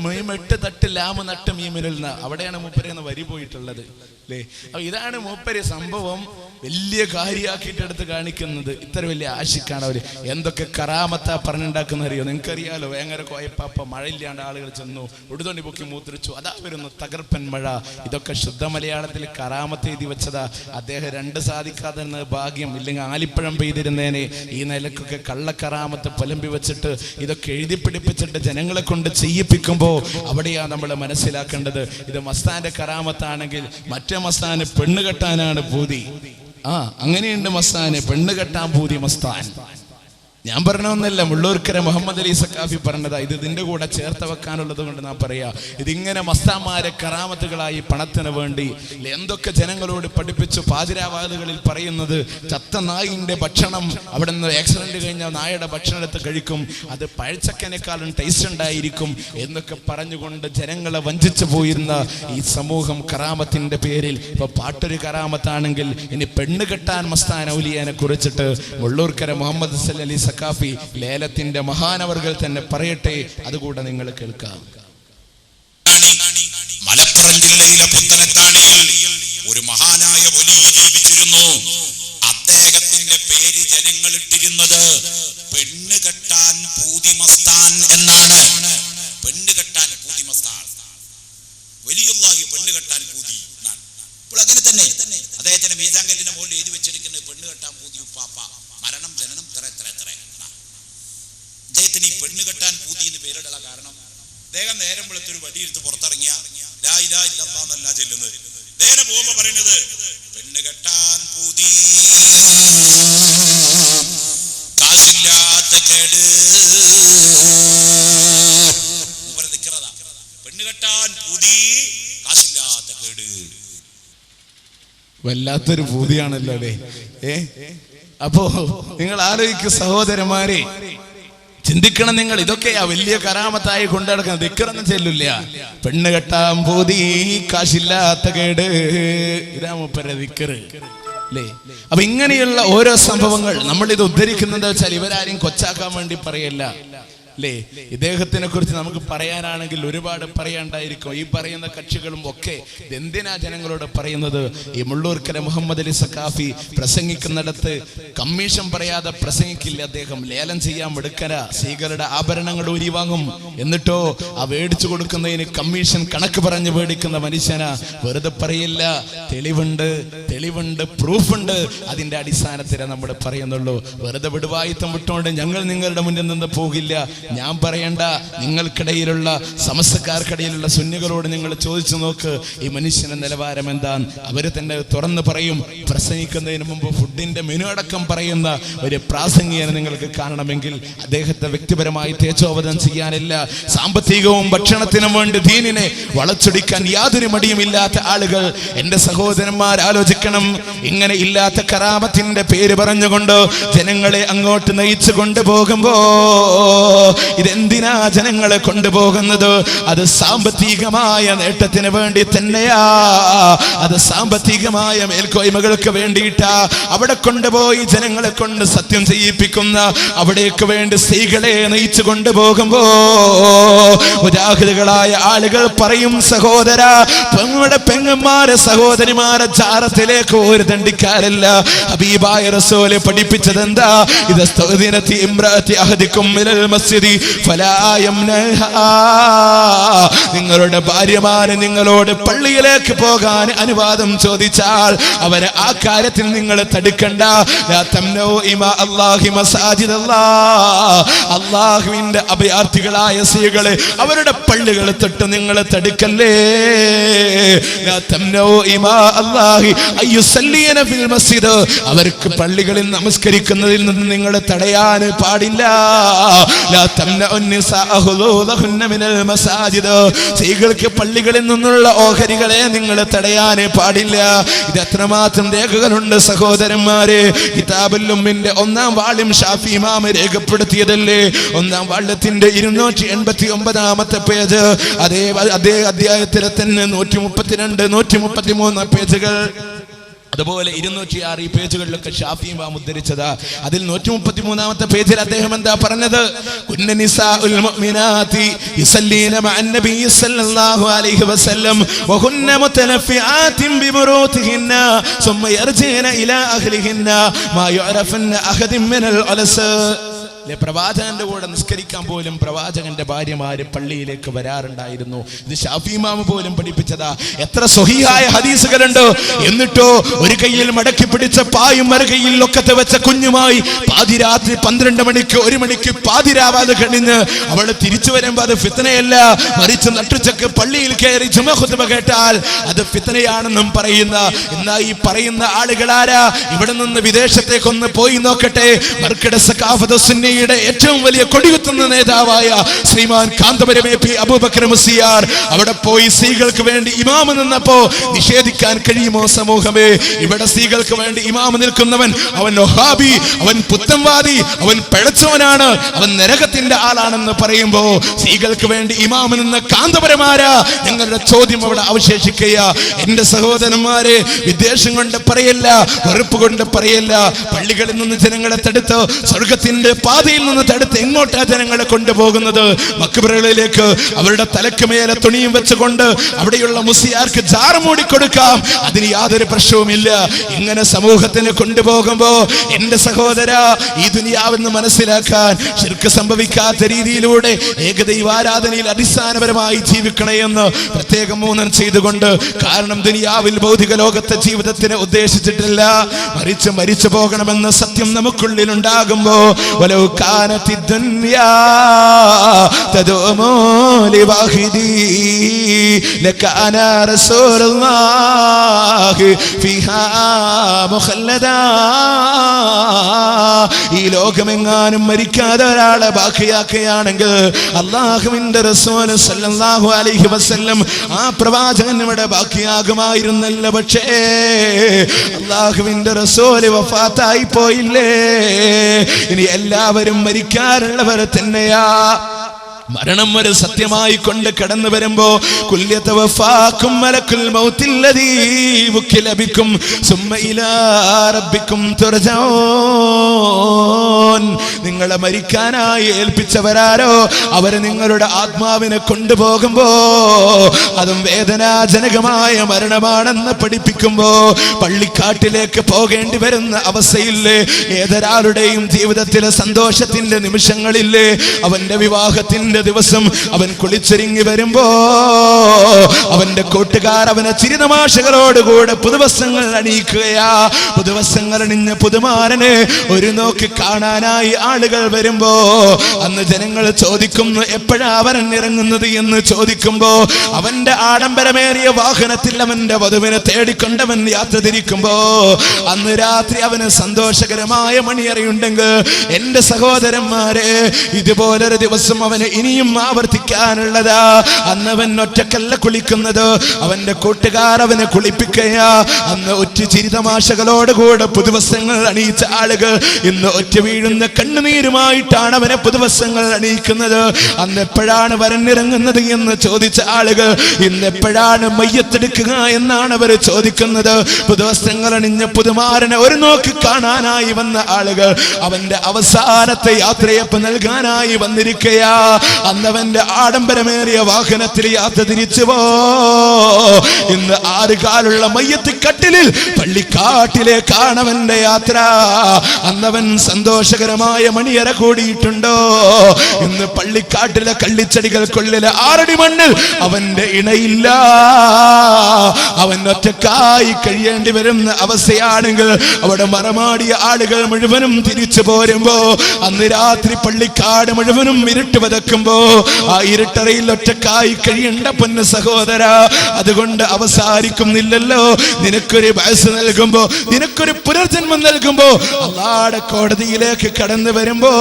മീമെട്ട് തട്ട് ലാമ് നട്ട് മീമിനിൽ നിന്ന് അവിടെയാണ് മൂപ്പരെന്ന് വരി പോയിട്ടുള്ളത് അല്ലേ? അപ്പൊ ഇതാണ് മൂപ്പര് സംഭവം വലിയ കാര്യമാക്കിയിട്ട് എടുത്ത് കാണിക്കുന്നത്. ഇത്ര വലിയ ആശിക്കാണ് അവര്. എന്തൊക്കെ കറാമത്താ പറഞ്ഞുണ്ടാക്കുന്ന അറിയോ? നിങ്ങൾക്കറിയാലോ, ഭയങ്കര കോയപ്പാപ്പ മഴയില്ലാണ്ട് ആളുകൾ ചെന്നു, ഉടുതൊണ്ടി പൊക്കി മൂത്രിച്ചു, അതാ വരുന്നു തകർപ്പൻ മഴ. ഇതൊക്കെ ശുദ്ധ മലയാളത്തിൽ കറാമത്ത് എഴുതി വെച്ചതാ. അദ്ദേഹം രണ്ട് സാധിക്കാതെ ഭാഗ്യം, ഇല്ലെങ്കിൽ ആലിപ്പഴം പെയ്തിരുന്നേനെ. ഈ നിലക്കൊക്കെ കള്ളക്കറാമത്ത് പുലമ്പി വെച്ചിട്ട് ഇതൊക്കെ എഴുതി പിടിപ്പിച്ചിട്ട് ജനങ്ങളെ കൊണ്ട് ചെയ്യിപ്പിക്കുമ്പോ അവിടെയാണ് നമ്മൾ മനസ്സിലാക്കേണ്ടത്. ഇത് മസ്താന്റെ കറാമത്താണെങ്കിൽ മറ്റേ മസ്താന് പെണ്ണ് കെട്ടാനാണ് പൂതി. അങ്ങനെയുണ്ട് മസ്താന്, പെണ്ണ് കെട്ടാൻ പൂതി മസ്താൻ. ഞാൻ പറഞ്ഞൊന്നല്ല, മുള്ളൂർക്കര മുഹമ്മദ് അലി സക്കാഫി പറഞ്ഞതാ. ഇത് ഇതിന്റെ കൂടെ ചേർത്ത് വെക്കാനുള്ളത് കൊണ്ട് ഞാൻ പറയാ. ഇതിങ്ങനെ മസ്താന്മാരെ കറാമത്തുകളായി പണത്തിന് വേണ്ടി എന്തൊക്കെ ജനങ്ങളോട് പഠിപ്പിച്ചു. പാതിരാവാദുകളിൽ പറയുന്നത് ചത്ത നായിന്റെ ഭക്ഷണം, അവിടെ നിന്ന് ആക്സിഡന്റ് കഴിഞ്ഞ നായയുടെ ഭക്ഷണം എടുത്ത് കഴിക്കും, അത് പഴച്ചക്കനേക്കാളും ടേസ്റ്റ് ഉണ്ടായിരിക്കും എന്നൊക്കെ പറഞ്ഞുകൊണ്ട് ജനങ്ങളെ വഞ്ചിച്ചു പോയിരുന്ന ഈ സമൂഹം കറാമത്തിന്റെ പേരിൽ ഇപ്പൊ പാട്ടൊരു കറാമത്താണെങ്കിൽ ഇനി പെണ്ണ് കെട്ടാൻ മസ്താൻ ഔലിയാനെ കുറിച്ചിട്ട് മുള്ളൂർക്കര മുഹമ്മദ് അലി സക്കാഫി ലേലത്തിന്റെ മഹാനവർകൾ തന്നെ പറയട്ടെ. അതുകൂടെ നിങ്ങൾ കേൾക്കാം. മലപ്പുറം ജില്ലയിലെ പുത്തനത്താണിയിൽ ഒരു മഹാനായ വലിയ ജീവിച്ചിരുന്നു. അദ്ദേഹത്തിന്റെ പേര് ജനങ്ങൾ ഇട്ടിരുന്നത് പെണ്ണ് കെട്ടാൻ പൂതി മസ്താൻ എന്നാണ്. പെണ്ണ് കെട്ടാൻ പൂതി മസ്താൻ, വലിയുള്ളാഹി പെണ്ണ് കെട്ടാൻ പൂതി എന്നാണ്. ഇപ്പോൾ അങ്ങനെ തന്നെ അദ്ദേഹത്തിന്റെ മീതാങ്കല്ലിന്റെ മുകളിൽ എഴുതി വെച്ചിരിക്കുന്നത് പെണ്ണ് കെട്ടാൻ പൂതി ഉപ്പാപ്പ, മരണം ജനനം എത്ര എത്ര എത്ര. അദ്ദേഹത്തിന് ഈ പെണ്ണ് കെട്ടാൻ പൂതി എന്ന് പേരിടാനുള്ള കാരണം, അദ്ദേഹം നേരം വെളുത്തൊരു വടിയെടുത്ത് പുറത്തിറങ്ങിയ ലാ ഇലാഹ ഇല്ലല്ലാഹ് എന്നല്ല ചെല്ലുന്നത്. നേരെ പോകുമ്പോ പറയുന്നത് പെണ്ണ് കെട്ടാൻ പൂതി, കാശില്ലാത്ത കേട്. പെണ്ണ് കെട്ടാൻ പൂതി, കാശില്ലാത്ത കേട്. വല്ലാത്തൊരു പൂതിയാണല്ലോ അല്ലേ. അപ്പോ നിങ്ങൾ ആലോചിക്കുക സഹോദരന്മാരെ, ചിന്തിക്കണം നിങ്ങൾ. ഇതൊക്കെയാ വലിയ കറാമത്തായി കൊണ്ടുനടക്കുന്നത്. ദിക്റൊന്നും ചെല്ലില്ല. പെണ്ണ് കെട്ടാൻ പൂതി, കാശില്ലാത്ത കേട്, ഇതാ മൂപ്പരുടെ ദിക്ർ അല്ലേ. അപ്പൊ ഇങ്ങനെയുള്ള ഓരോ സംഭവങ്ങൾ നമ്മൾ ഇത് ഉദ്ധരിക്കുന്നത് വെച്ചാൽ ഇവരാരും കൊച്ചാക്കാൻ വേണ്ടി പറയല്ല അല്ലേ. ഇദ്ദേഹത്തിനെ കുറിച്ച് നമുക്ക് പറയാനാണെങ്കിൽ ഒരുപാട് പറയാണ്ടായിരിക്കും. ഈ പറയുന്ന കക്ഷികളും ഒക്കെ എന്തിനാ ജനങ്ങളോട് പറയുന്നത്? ഈ മുള്ളൂർക്കര മുഹമ്മദ് അലി സഖാഫി പ്രസംഗിക്കുന്നിടത്ത് കമ്മീഷൻ പറയാതെ പ്രസംഗിക്കില്ല. അദ്ദേഹം ലേലം ചെയ്യാൻ എടുക്കര സ്ത്രീകളുടെ ആഭരണങ്ങൾ ഊരി വാങ്ങും. എന്നിട്ടോ ആ മേടിച്ചു കൊടുക്കുന്നതിന് കമ്മീഷൻ കണക്ക് പറഞ്ഞ് മേടിക്കുന്ന മനുഷ്യനാ. വെറുതെ പറയില്ല, തെളിവുണ്ട്, പ്രൂഫുണ്ട്. അതിന്റെ അടിസ്ഥാനത്തിലെ നമ്മൾ പറയുന്നുള്ളൂ. വെറുതെ വിടുവായിത്തം വിട്ടുകൊണ്ട് ഞങ്ങൾ നിങ്ങളുടെ മുന്നിൽ നിന്ന് പോകില്ല. ഞാൻ പറയണ്ട, നിങ്ങൾക്കിടയിലുള്ള സമസ്തക്കാർക്കിടയിലുള്ള സുന്നികളോട് നിങ്ങൾ ചോദിച്ചു നോക്ക് ഈ മനുഷ്യന്റെ നിലവാരം എന്താന്ന്. അവര് തന്നെ തുറന്ന് പറയും. പ്രസംഗിക്കുന്നതിന് മുമ്പ് ഫുഡിന്റെ മെനു അടക്കം പറയുന്ന ഒരു പ്രാസംഗികനെ നിങ്ങൾക്ക് കാണണമെങ്കിൽ അദ്ദേഹത്തെ വ്യക്തിപരമായി തേജോവധം ചെയ്യാനില്ല. സാമ്പത്തികവും ഭക്ഷണത്തിനും വേണ്ടി ദീനിനെ വളച്ചൊടിക്കാൻ യാതൊരു മടിയുമില്ലാത്ത ആളുകൾ എന്റെ സഹോദരന്മാർ ആലോചിക്കണം. ഇങ്ങനെ ഇല്ലാത്ത കറാമത്തിന്റെ പേര് പറഞ്ഞുകൊണ്ട് ജനങ്ങളെ അങ്ങോട്ട് നയിച്ചു കൊണ്ടുപോകുമ്പോ ഇതെന്തിനാ ജനങ്ങളെ കൊണ്ടുപോകുന്നത്? അത് സാമ്പത്തികമായ നേട്ടത്തിന് വേണ്ടി തന്നെയാ. അത് സാമ്പത്തികമായ മേൽക്കോയ്മകൾക്ക് വേണ്ടിയിട്ടാ. അവിടെ കൊണ്ടുപോയി ജനങ്ങളെ കൊണ്ട് സത്യം ചെയ്യിപ്പിക്കുന്ന അവിടേക്ക് വേണ്ടി സ്ത്രീകളെ നയിച്ചു കൊണ്ടുപോകുമ്പോ ഉദാഹൃതകളായ ആളുകൾ പറയും, സഹോദര, പെങ്ങളുടെ പെങ്ങന്മാരെ സഹോദരിമാരെ ജാറത്തിലേക്ക് ഒരു ദണ്ഡിക്കാരല്ല. ഹബീബായ റസൂല് പഠിപ്പിച്ചത് എന്താ? ഇത് നിങ്ങളുടെ ഭാര്യമാരെ നിങ്ങളോട് പള്ളിയിലേക്ക് പോകാൻ അനുവാദം ചോദിച്ചാൽ അവരെ ആ കാര്യത്തിൽ നിങ്ങൾ തടുക്കണ്ട. അള്ളാഹുവിന്റെ അഭയാർത്ഥികളായ സ്ത്രീകളെ അവരുടെ പള്ളികൾ തൊട്ട് നിങ്ങൾ തടുക്കല്ലേ. അവർക്ക് പള്ളികളിൽ നമസ്കരിക്കുന്നതിൽ നിന്ന് നിങ്ങൾ തടയാൻ പാടില്ല. സ്ത്രീകൾക്ക് പള്ളികളിൽ നിന്നുള്ള ഓഹരികളെ നിങ്ങൾ തടയാൻ പാടില്ല. ഇത് എത്രമാത്രം രേഖകളുണ്ട് സഹോദരന്മാരെ. കിതാബുൽ ഉമ്മിന്റെ 1-ാം വാള്യം ഷാഫി ഇമാം രേഖപ്പെടുത്തിയതല്ലേ. 1-ാം വാള്യത്തിന്റെ 289-ാമത്തെ പേജ്. അതേ അധ്യായത്തിലെ തന്നെ 132, 133 പേജുകൾ. അതുപോലെ 206 ഈ പേജുകളിലൊക്കെ ഷാഫി ഇമാം ഉദ്ധരിച്ചതാ. അതിൽ 133-ാമത്തെ പേജിൽ അദ്ദേഹം എന്താ പറഞ്ഞത്? കുന്ന നിസാഉൽ മുഅ്മിനാതി യുസല്ലീന മഅൻ നബി സല്ലല്ലാഹു അലൈഹി വസല്ലം വഹുന്ന മുതനഫിആതിൻ ബിമുറൂതിഹിന്ന സുമ്മ യർജീന ഇലാ അഹ്ലിഹിന്ന മാ യുഅറഫന അഹദിൻ മിനൽ ഉലസ. പ്രവാചകന്റെ കൂടെ നിസ്കരിക്കാൻ പോലും പ്രവാചകന്റെ ഭാര്യമാര് പള്ളിയിലേക്ക് വരാറുണ്ടായിരുന്നു. ഇത് ഷാഫി ഇമാം പോലും പഠിപ്പിച്ചതാ. എത്ര സ്വഹീഹായ ഹദീസുകളുണ്ട്. എന്നിട്ടോ ഒരു കയ്യിൽ മടക്കി പിടിച്ച പായും മറു കയ്യിൽ ഒക്കത്തെ വെച്ച കുഞ്ഞുമായി പാതിരാത്രി 12 മണിക്ക് 1 മണിക്ക് പാതിരാവാതെ കഴിഞ്ഞ് അവള് തിരിച്ചു വരുമ്പോ അത് ഫിത്നയല്ല, മറിച്ച് നട്ടുച്ചക്ക് പള്ളിയിൽ കയറി ജുമ ഖുത്ബ കേട്ടാൽ അത് ഫിത്നയാണെന്നും പറയുന്ന. എന്നാ ഈ പറയുന്ന ആളുകളാരാ? ഇവിടെ നിന്ന് വിദേശത്തേക്കൊന്ന് പോയി നോക്കട്ടെ. മർക്കഡ് സഖാഫത്ത് സുന്നി ഏറ്റവും വലിയ കൊടികുത്തുന്ന നേതാവായ ശ്രീമാൻ കാന്തപുരം AP അബൂബക്കർ മുസ്ലിയാർ അവിടെ പോയി സ്ത്രീകൾക്ക് വേണ്ടി ഇമാമ നിന്നപ്പോ നിഷേധിക്കാൻ കഴിയുമോ സമൂഹമേ? ഇവിടെ സ്ത്രീകൾക്ക് വേണ്ടി ഇമാമ നിൽക്കുന്നവൻ അവൻ വഹാബി, അവൻ പുത്തൻവാദി, അവൻ പിഴച്ചവനാണ്, അവൻ നരകത്തിന്റെ ആളാണെന്ന് പറയുമ്പോ സ്ത്രീകൾക്ക് വേണ്ടി ഇമാമ നിന്ന കാന്തപുരമാരാ? ഞങ്ങളുടെ ചോദ്യം അവിടെ അവശേഷിക്കുക. എന്റെ സഹോദരന്മാരെ, വിദ്വേഷം കൊണ്ട് പറയല്ല, വെറുപ്പ് കൊണ്ട് പറയല്ല. പള്ളികളിൽ നിന്ന് ജനങ്ങളെ തടുത്ത് സ്വർഗത്തിന്റെ പാത പാതയിൽ നിന്ന് തടുത്ത് എങ്ങോട്ടാ ജനങ്ങളെ കൊണ്ടുപോകുന്നത്? മക്ബറകളിലേക്ക്. അവരുടെ തലക്ക് മേലെ തുണിയും വെച്ചുകൊണ്ട് അവിടെയുള്ള മുസ്ലിയാർക്ക് ജാറ് മൂടിക്കൊടുക്കാം, അതിന് യാതൊരു പ്രശ്നവുമില്ല. ഇങ്ങനെ സമൂഹത്തിന് കൊണ്ടുപോകുമ്പോ എന്റെ സഹോദര, ഈ ദുനിയാവെന്ന് മനസ്സിലാക്കാൻ ശിർക്ക് സംഭവിക്കാത്ത രീതിയിലൂടെ ഏകദൈവാരാധനയിൽ അടിസ്ഥാനപരമായി ജീവിക്കണേ എന്ന് പ്രത്യേകം ഊന്നൽ ചെയ്തുകൊണ്ട്, കാരണം ദുനിയാവിൽ ഭൗതിക ലോകത്തെ ജീവിതത്തിന് ഉദ്ദേശിച്ചിട്ടില്ല, മരിച്ചു പോകണമെന്ന സത്യം നമുക്കുള്ളിൽ ഉണ്ടാകുമ്പോ വലൗ കാനത്തി ദുനിയാ തദൂമു ലിവാഹിദി ലകാന റസൂലുള്ളാഹി ഫിഹാ മുഖല്ലദാ. ഈ ലോകമെങ്ങാനും മരിക്കാതെ ഒരാളെ ബാക്കിയാക്കുകയാണെങ്കിൽ അല്ലാഹുവിന്റെ റസൂൽ സല്ലല്ലാഹു അലൈഹി വസല്ലം ആ പ്രവാചകൻ ഇവിടെ ബാക്കിയാകുമായിരുന്നല്ലോ. പക്ഷേ അല്ലാഹുവിന്റെ റസൂൽ വഫാത്തായി പോയില്ലേ. ഇനി എല്ലാവരും മരിക്കാറുള്ളവർ തന്നെയാ. മരണം ഒരു സത്യമായി കൊണ്ട് കടന്നു വരുമ്പോ കുല്യതവഫാക്കും മലക്കുൽ മൗത്തില്ലദീ വക്കില ബിക്കും സുമ്മ ഇലാ റബ്ബിക്കും തുർജഊൻ. നിങ്ങളെ മരിക്കാനായി ഏൽപ്പിച്ചവരാരോ അവർ നിങ്ങളുടെ ആത്മാവിനെ കൊണ്ടുപോകുമ്പോ അതും വേദനാജനകമായ മരണമാണെന്ന് പഠിപ്പിക്കുമ്പോ പള്ളിക്കാട്ടിലേക്ക് പോകേണ്ടി വരുന്ന അവസ്ഥയില്ലേ? ഏതൊരാളുടെയും ജീവിതത്തിലെ സന്തോഷത്തിന്റെ നിമിഷങ്ങളില്ലേ? അവന്റെ വിവാഹത്തിന്റെ ദിവസം അവൻ കുളിച്ചൊരുങ്ങി വരുമ്പോ അവന്റെ കൂട്ടുകാർ അവനെ ചിരിതമാശകളോടുകൂടെ പുതുവസ്ത്രങ്ങൾ അണിയിക്കുകയാ. പുതുവസ്ത്രങ്ങൾ അണിഞ്ഞ പുതുമാരനെ ഒരു നോക്കി കാണാനായി ആളുകൾ വരുമ്പോ അന്ന് ജനങ്ങൾ ചോദിക്കുന്നു, എപ്പോഴാ അവൻ ഇറങ്ങുന്നത് എന്ന് ചോദിക്കുമ്പോ അവന്റെ ആഡംബരമേറിയ വാഹനത്തിൽ അവന്റെ വധുവിനെ തേടിക്കൊണ്ടവൻ യാത്ര തിരിക്കുമ്പോ അന്ന് രാത്രി അവന് സന്തോഷകരമായ മണിയറയുണ്ടെങ്കിൽ എന്റെ സഹോദരന്മാരെ, ഇതുപോലൊരു ദിവസം അവന് ഇനിയും ആവർത്തിക്കാനുള്ളതാ. അന്നവൻ ഒറ്റക്കല്ല കുളിക്കുന്നത്, അവന്റെ കൂട്ടുകാർ അവനെ കുളിപ്പിക്കയാ. അന്ന് ഒറ്റ ചിരിതമാശകളോടുകൂടെ പുതുവസ്ത്രങ്ങൾ അണിയിച്ച ആളുകൾ ഇന്ന് ഒറ്റ വീഴുന്ന കണ്ണുനീരുമായിട്ടാണ് അവനെ പുതുവസ്ത്രങ്ങൾ അണിയിക്കുന്നത്. അന്ന് എപ്പോഴാണ് വരനിറങ്ങുന്നത് എന്ന് ചോദിച്ച ആളുകൾ ഇന്ന് എപ്പോഴാണ് മയ്യത്തെടുക്കുക എന്നാണ് അവർ ചോദിക്കുന്നത്. പുതുവസ്ത്രങ്ങൾ അണിഞ്ഞ പുതുമാരനെ ഒരു നോക്ക് കാണാനായി വന്ന ആളുകൾ അവന്റെ അവസാനത്തെ യാത്രയപ്പ് നൽകാനായി വന്നിരിക്കയാ. അന്നവന്റെ ആഡംബരമേറിയ വാഹനത്തിൽ യാത്ര തിരിച്ചു പോ. ഇന്ന് 6 കാലുള്ള മയ്യത്ത് കട്ടിലിൽ പള്ളിക്കാട്ടിലേക്കാണ് അവന്റെ യാത്ര. അന്നവൻ സന്തോഷകരമായ മണിയറ കൂടിയിട്ടുണ്ടോ? ഇന്ന് പള്ളിക്കാട്ടിലെ കള്ളിച്ചെടികൾക്കുള്ളിലെ 6 അടി മണ്ണിൽ അവന്റെ ഇണയില്ല. അവൻ ഒറ്റക്കായി കഴിയേണ്ടി വരുന്ന അവസ്ഥയാണെങ്കിൽ അവിടെ മറമാടിയ ആളുകൾ മുഴുവനും തിരിച്ചു പോരുമ്പോ അന്ന് രാത്രി പള്ളിക്കാട് മുഴുവനും ഇരുട്ട് വതക്കുമ്പോ ആ ഇരുട്ടറയിൽ ഒറ്റക്കായി കഴിയേണ്ട പൊന്ന് സഹോദര, അതുകൊണ്ട് അവസാനിക്കുന്നില്ലല്ലോ. നിനക്കൊരു വയസ്സ് നൽകുമ്പോ, നിനക്കൊരു പുനർജന്മം നൽകുമ്പോ അല്ലാഹുവിന്റെ കോടതിയിലേക്ക് കടന്നു വരുമ്പോ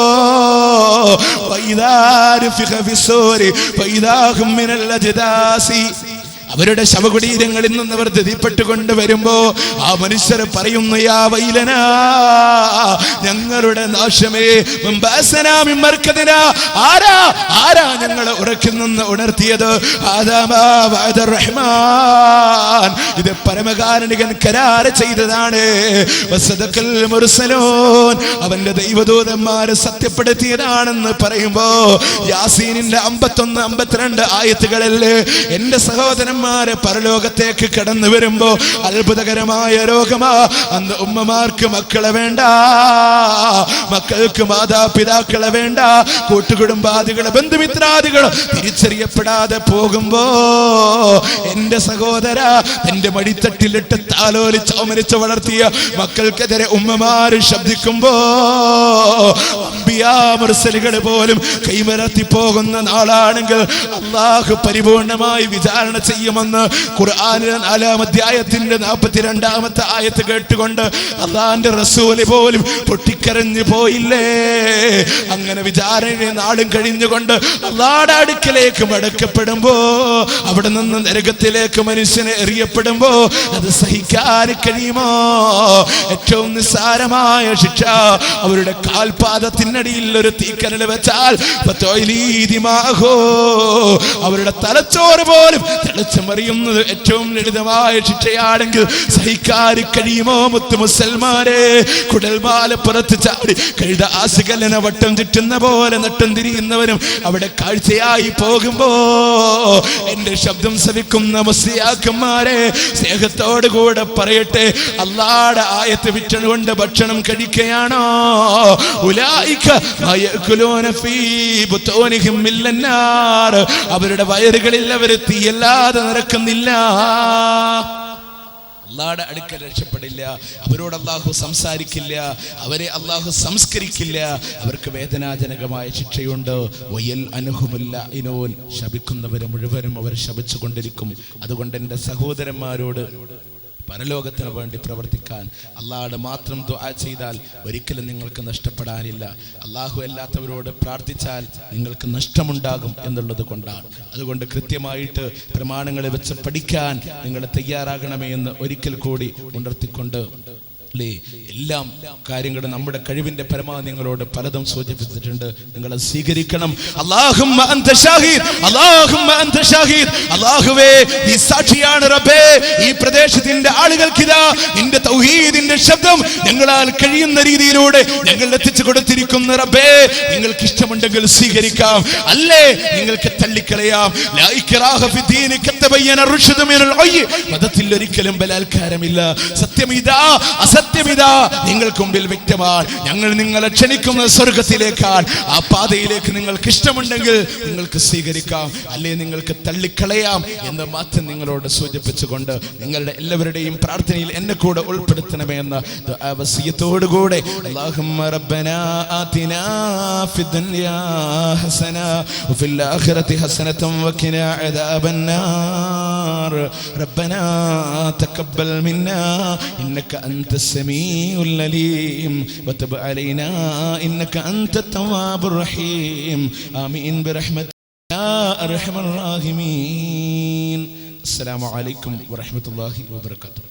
അവരുടെ ശവകുടീരങ്ങളിൽ നിന്ന് അവർ ധൃതിപ്പെട്ടുകൊണ്ട് വരുമ്പോ ആ മനുഷ്യർ പറയുന്നു, യാ വൈലനാ, ഞങ്ങളുടെ നാശമേ, ആരാ ഞങ്ങളെ ഉറക്കിൽ നിന്ന് ഉണർത്തിയത്? ഇത് പരമകാരുണികൻ കരാറ് ചെയ്തതാണ്. അവന്റെ ദൈവദൂതന്മാരെ സത്യപ്പെടുത്തിയതാണെന്ന് പറയുമ്പോ യാസീനിന്റെ 51, 52 ആയത്തുകളല്ലേ എന്റെ സഹോദരന്മാരെ പരലോകത്തേക്ക് കടന്നു വരുമ്പോ അത്ഭുതകരമായ രോഗമാ. അന്ന് ഉമ്മമാർക്ക് മക്കളെ വേണ്ട, മക്കൾക്ക് മാതാപിതാക്കളെ വേണ്ട, കൂട്ടുകുടുംബാദികളെ ബന്ധുമിത്രാദികളെ തിരിച്ചറിയപ്പെടാതെ പോകുമ്പോ എന്റെ സഹോദര, എന്റെ മടിത്തട്ടിലിട്ട് താലോലിച്ച് ഓമനിച്ച് വളർത്തിയ മക്കൾക്കെതിരെ ഉമ്മമാര് ശബ്ദിക്കുമ്പോ അമ്പിയാ മുർസലുകള് പോലും കൈമലർത്തി പോകുന്ന നാളാണെങ്കിൽ അല്ലാഹു പരിപൂർണമായി വിചാരണ ചെയ്യുമെന്ന് ഖുർആനിലെ 4-ാം അധ്യായത്തിന്റെ 42-ാമത്തെ ആയത്ത് കേട്ടുകൊണ്ട് അല്ലാഹുവിന്റെ റസൂല് പോലും പൊട്ടിക്കരഞ്ഞു പോയില്ലേ? അങ്ങനെ വിചാരണ നാളും കഴിഞ്ഞുകൊണ്ട് അല്ലാഹുവിന്റെ അടുക്കലേക്ക് മടക്കപ്പെടുമ്പോ അവിടെ നിന്ന് നരകത്തിലേക്ക് മനുഷ്യനെ എറിയപ്പെടുമ്പോ അത് സഹിക്കാൻ കഴിയുമോ? ഏറ്റവും നിസ്സാരമായ ശിക്ഷ അവരുടെ കാൽപാദത്തിനടിയിൽ ഒരു തീക്കനൽ വെച്ചാൽ അവരുടെ തലച്ചോറ് പോലും തിളച്ച് രക്തമറിയുന്നത് ഏറ്റവും ലളിതമായ ശിക്ഷയാണെങ്കിൽ സഹിക്കാൻ കഴിയുമോ മുത്തു മുസൽമാരെ? കുടൽമാല പുറത്ത് ചാടി കഴുത ആസുകലനെ വട്ടം ചുറ്റുന്ന പോലെ നട്ടം തിരിയുന്നവരും അവിടെ കാഴ്ചയായി പോകുമ്പോ എന്റെ ശബ്ദം ശ്രവിക്കുന്ന മുസ്ലിയാക്കന്മാരെ സ്നേഹത്തോടു കൂടെ പറയട്ടെ, അല്ലാഹുവിന്റെ ആയത്ത് വിറ്റുകൊണ്ട് ഭക്ഷണം കഴിക്കുകയാണോ? ഉലൈക മയകുലൂന ഫീ ബുതൂനിഹിം മില്ലന്നാർ, അവരുടെ വയറുകളിൽ അവർ തീയല്ലാതെ നടക്കുന്നില്ല. അല്ലാഹുവിന്റെ അടുക്കൽ രക്ഷപ്പെടില്ല. അവരോട് അല്ലാഹു സംസാരിക്കില്ല, അവരെ അല്ലാഹു സംസ്കരിക്കില്ല. അവർക്ക് വേദനാജനകമായ ശിക്ഷയുണ്ട്. വയൽ അനുഹുമില്ല ഇനോൻ, ശപിക്കുന്നവരെ മുഴുവനും അവർ ശപിച്ചുകൊണ്ടിരിക്കും. അതുകൊണ്ട് എൻ്റെ സഹോദരന്മാരോട് പരലോകത്തിന് വേണ്ടി പ്രവർത്തിക്കാൻ, അല്ലാഹുവോട് മാത്രം ദുആ ചെയ്താൽ ഒരിക്കലും നിങ്ങൾക്ക് നഷ്ടപ്പെടാനില്ല. അല്ലാഹു അല്ലാത്തവരോട് പ്രാർത്ഥിച്ചാൽ നിങ്ങൾക്ക് നഷ്ടമുണ്ടാകും എന്നുള്ളത് കൊണ്ടാണ്. അതുകൊണ്ട് കൃത്യമായിട്ട് പ്രമാണങ്ങളെ വെച്ച് പഠിക്കാൻ നിങ്ങൾ തയ്യാറാകണമേ എന്ന് ഒരിക്കൽ കൂടി ഉണർത്തിക്കൊണ്ട് എല്ലാം കാര്യങ്ങളും നമ്മുടെ കഴിവിന്റെ പരമാവധി നിങ്ങളോട് പലതും സൂചിപ്പിച്ചിട്ടുണ്ട്. നിങ്ങൾ സ്വീകരിക്കണം. അല്ലാഹുമ്മ അൻത ഷാഹിദ്, അല്ലാഹുമ്മ അൻത ഷാഹിദ്, അല്ലാഹുവേ നീ സാക്ഷിയാണ് റബ്ബേ. ഈ പ്രദേശത്തിന്റെ ആളുകൾക്കിതാ നിന്റെ തൗഹീദിന്റെ ശബ്ദം ഞങ്ങളാൽ കഴിയുന്ന രീതിയിലൂടെ ഞങ്ങൾ എത്തിച്ചു കൊടുത്തിരിക്കുന്ന റബ്ബേ. നിങ്ങൾക്ക് ഇഷ്ടമുണ്ടെങ്കിൽ സ്വീകരിക്കാം, അല്ലേ നിങ്ങൾക്ക് തള്ളിക്കളയാം. ലാ ഇക്റാഹ ഫിദ്ദീൻ കതബയ്യന റുശ്ദു മിനൽ ഗയ്യ്, മതത്തിൽ ഒരിക്കലും ബലാത്കാരമില്ല. സത്യമിതാ സത്യമിതാ നിങ്ങൾക്ക് മുമ്പിൽ വ്യക്തമാണ്. ഞങ്ങൾ നിങ്ങളെ ക്ഷണിക്കുന്ന സ്വർഗത്തിലേക്കാണ്. ആ പാതയിലേക്ക് നിങ്ങൾക്ക് ഇഷ്ടമുണ്ടെങ്കിൽ നിങ്ങൾക്ക് സ്വീകരിക്കാം, അല്ലെ നിങ്ങൾക്ക് തള്ളിക്കളയാം എന്ന് മാത്രം നിങ്ങളോട് സൂചിപ്പിച്ചുകൊണ്ട് നിങ്ങളുടെ എല്ലാവരുടെയും പ്രാർത്ഥനയിൽ എന്നെ കൂടെ ഉൾപ്പെടുത്തണമേ എന്ന വസിയത്തോടുകൂടെ അല്ലാഹുമ്മ റബ്ബനാ ആതിനാ ഫിദ്ദുനിയാ ഹസന വഫിൽ ആഖിറതി ഹസനതൻ വഖിനാ അദാബന്നാർ റബ്ബനാ തഖബ്ബൽ മിന്നാ ഇന്നക അൻത السميع العليم وتب علينا إنك أنت التواب الرحيم آمين برحمتك يا أرحم الراحمين. السلام عليكم ورحمة الله وبركاته.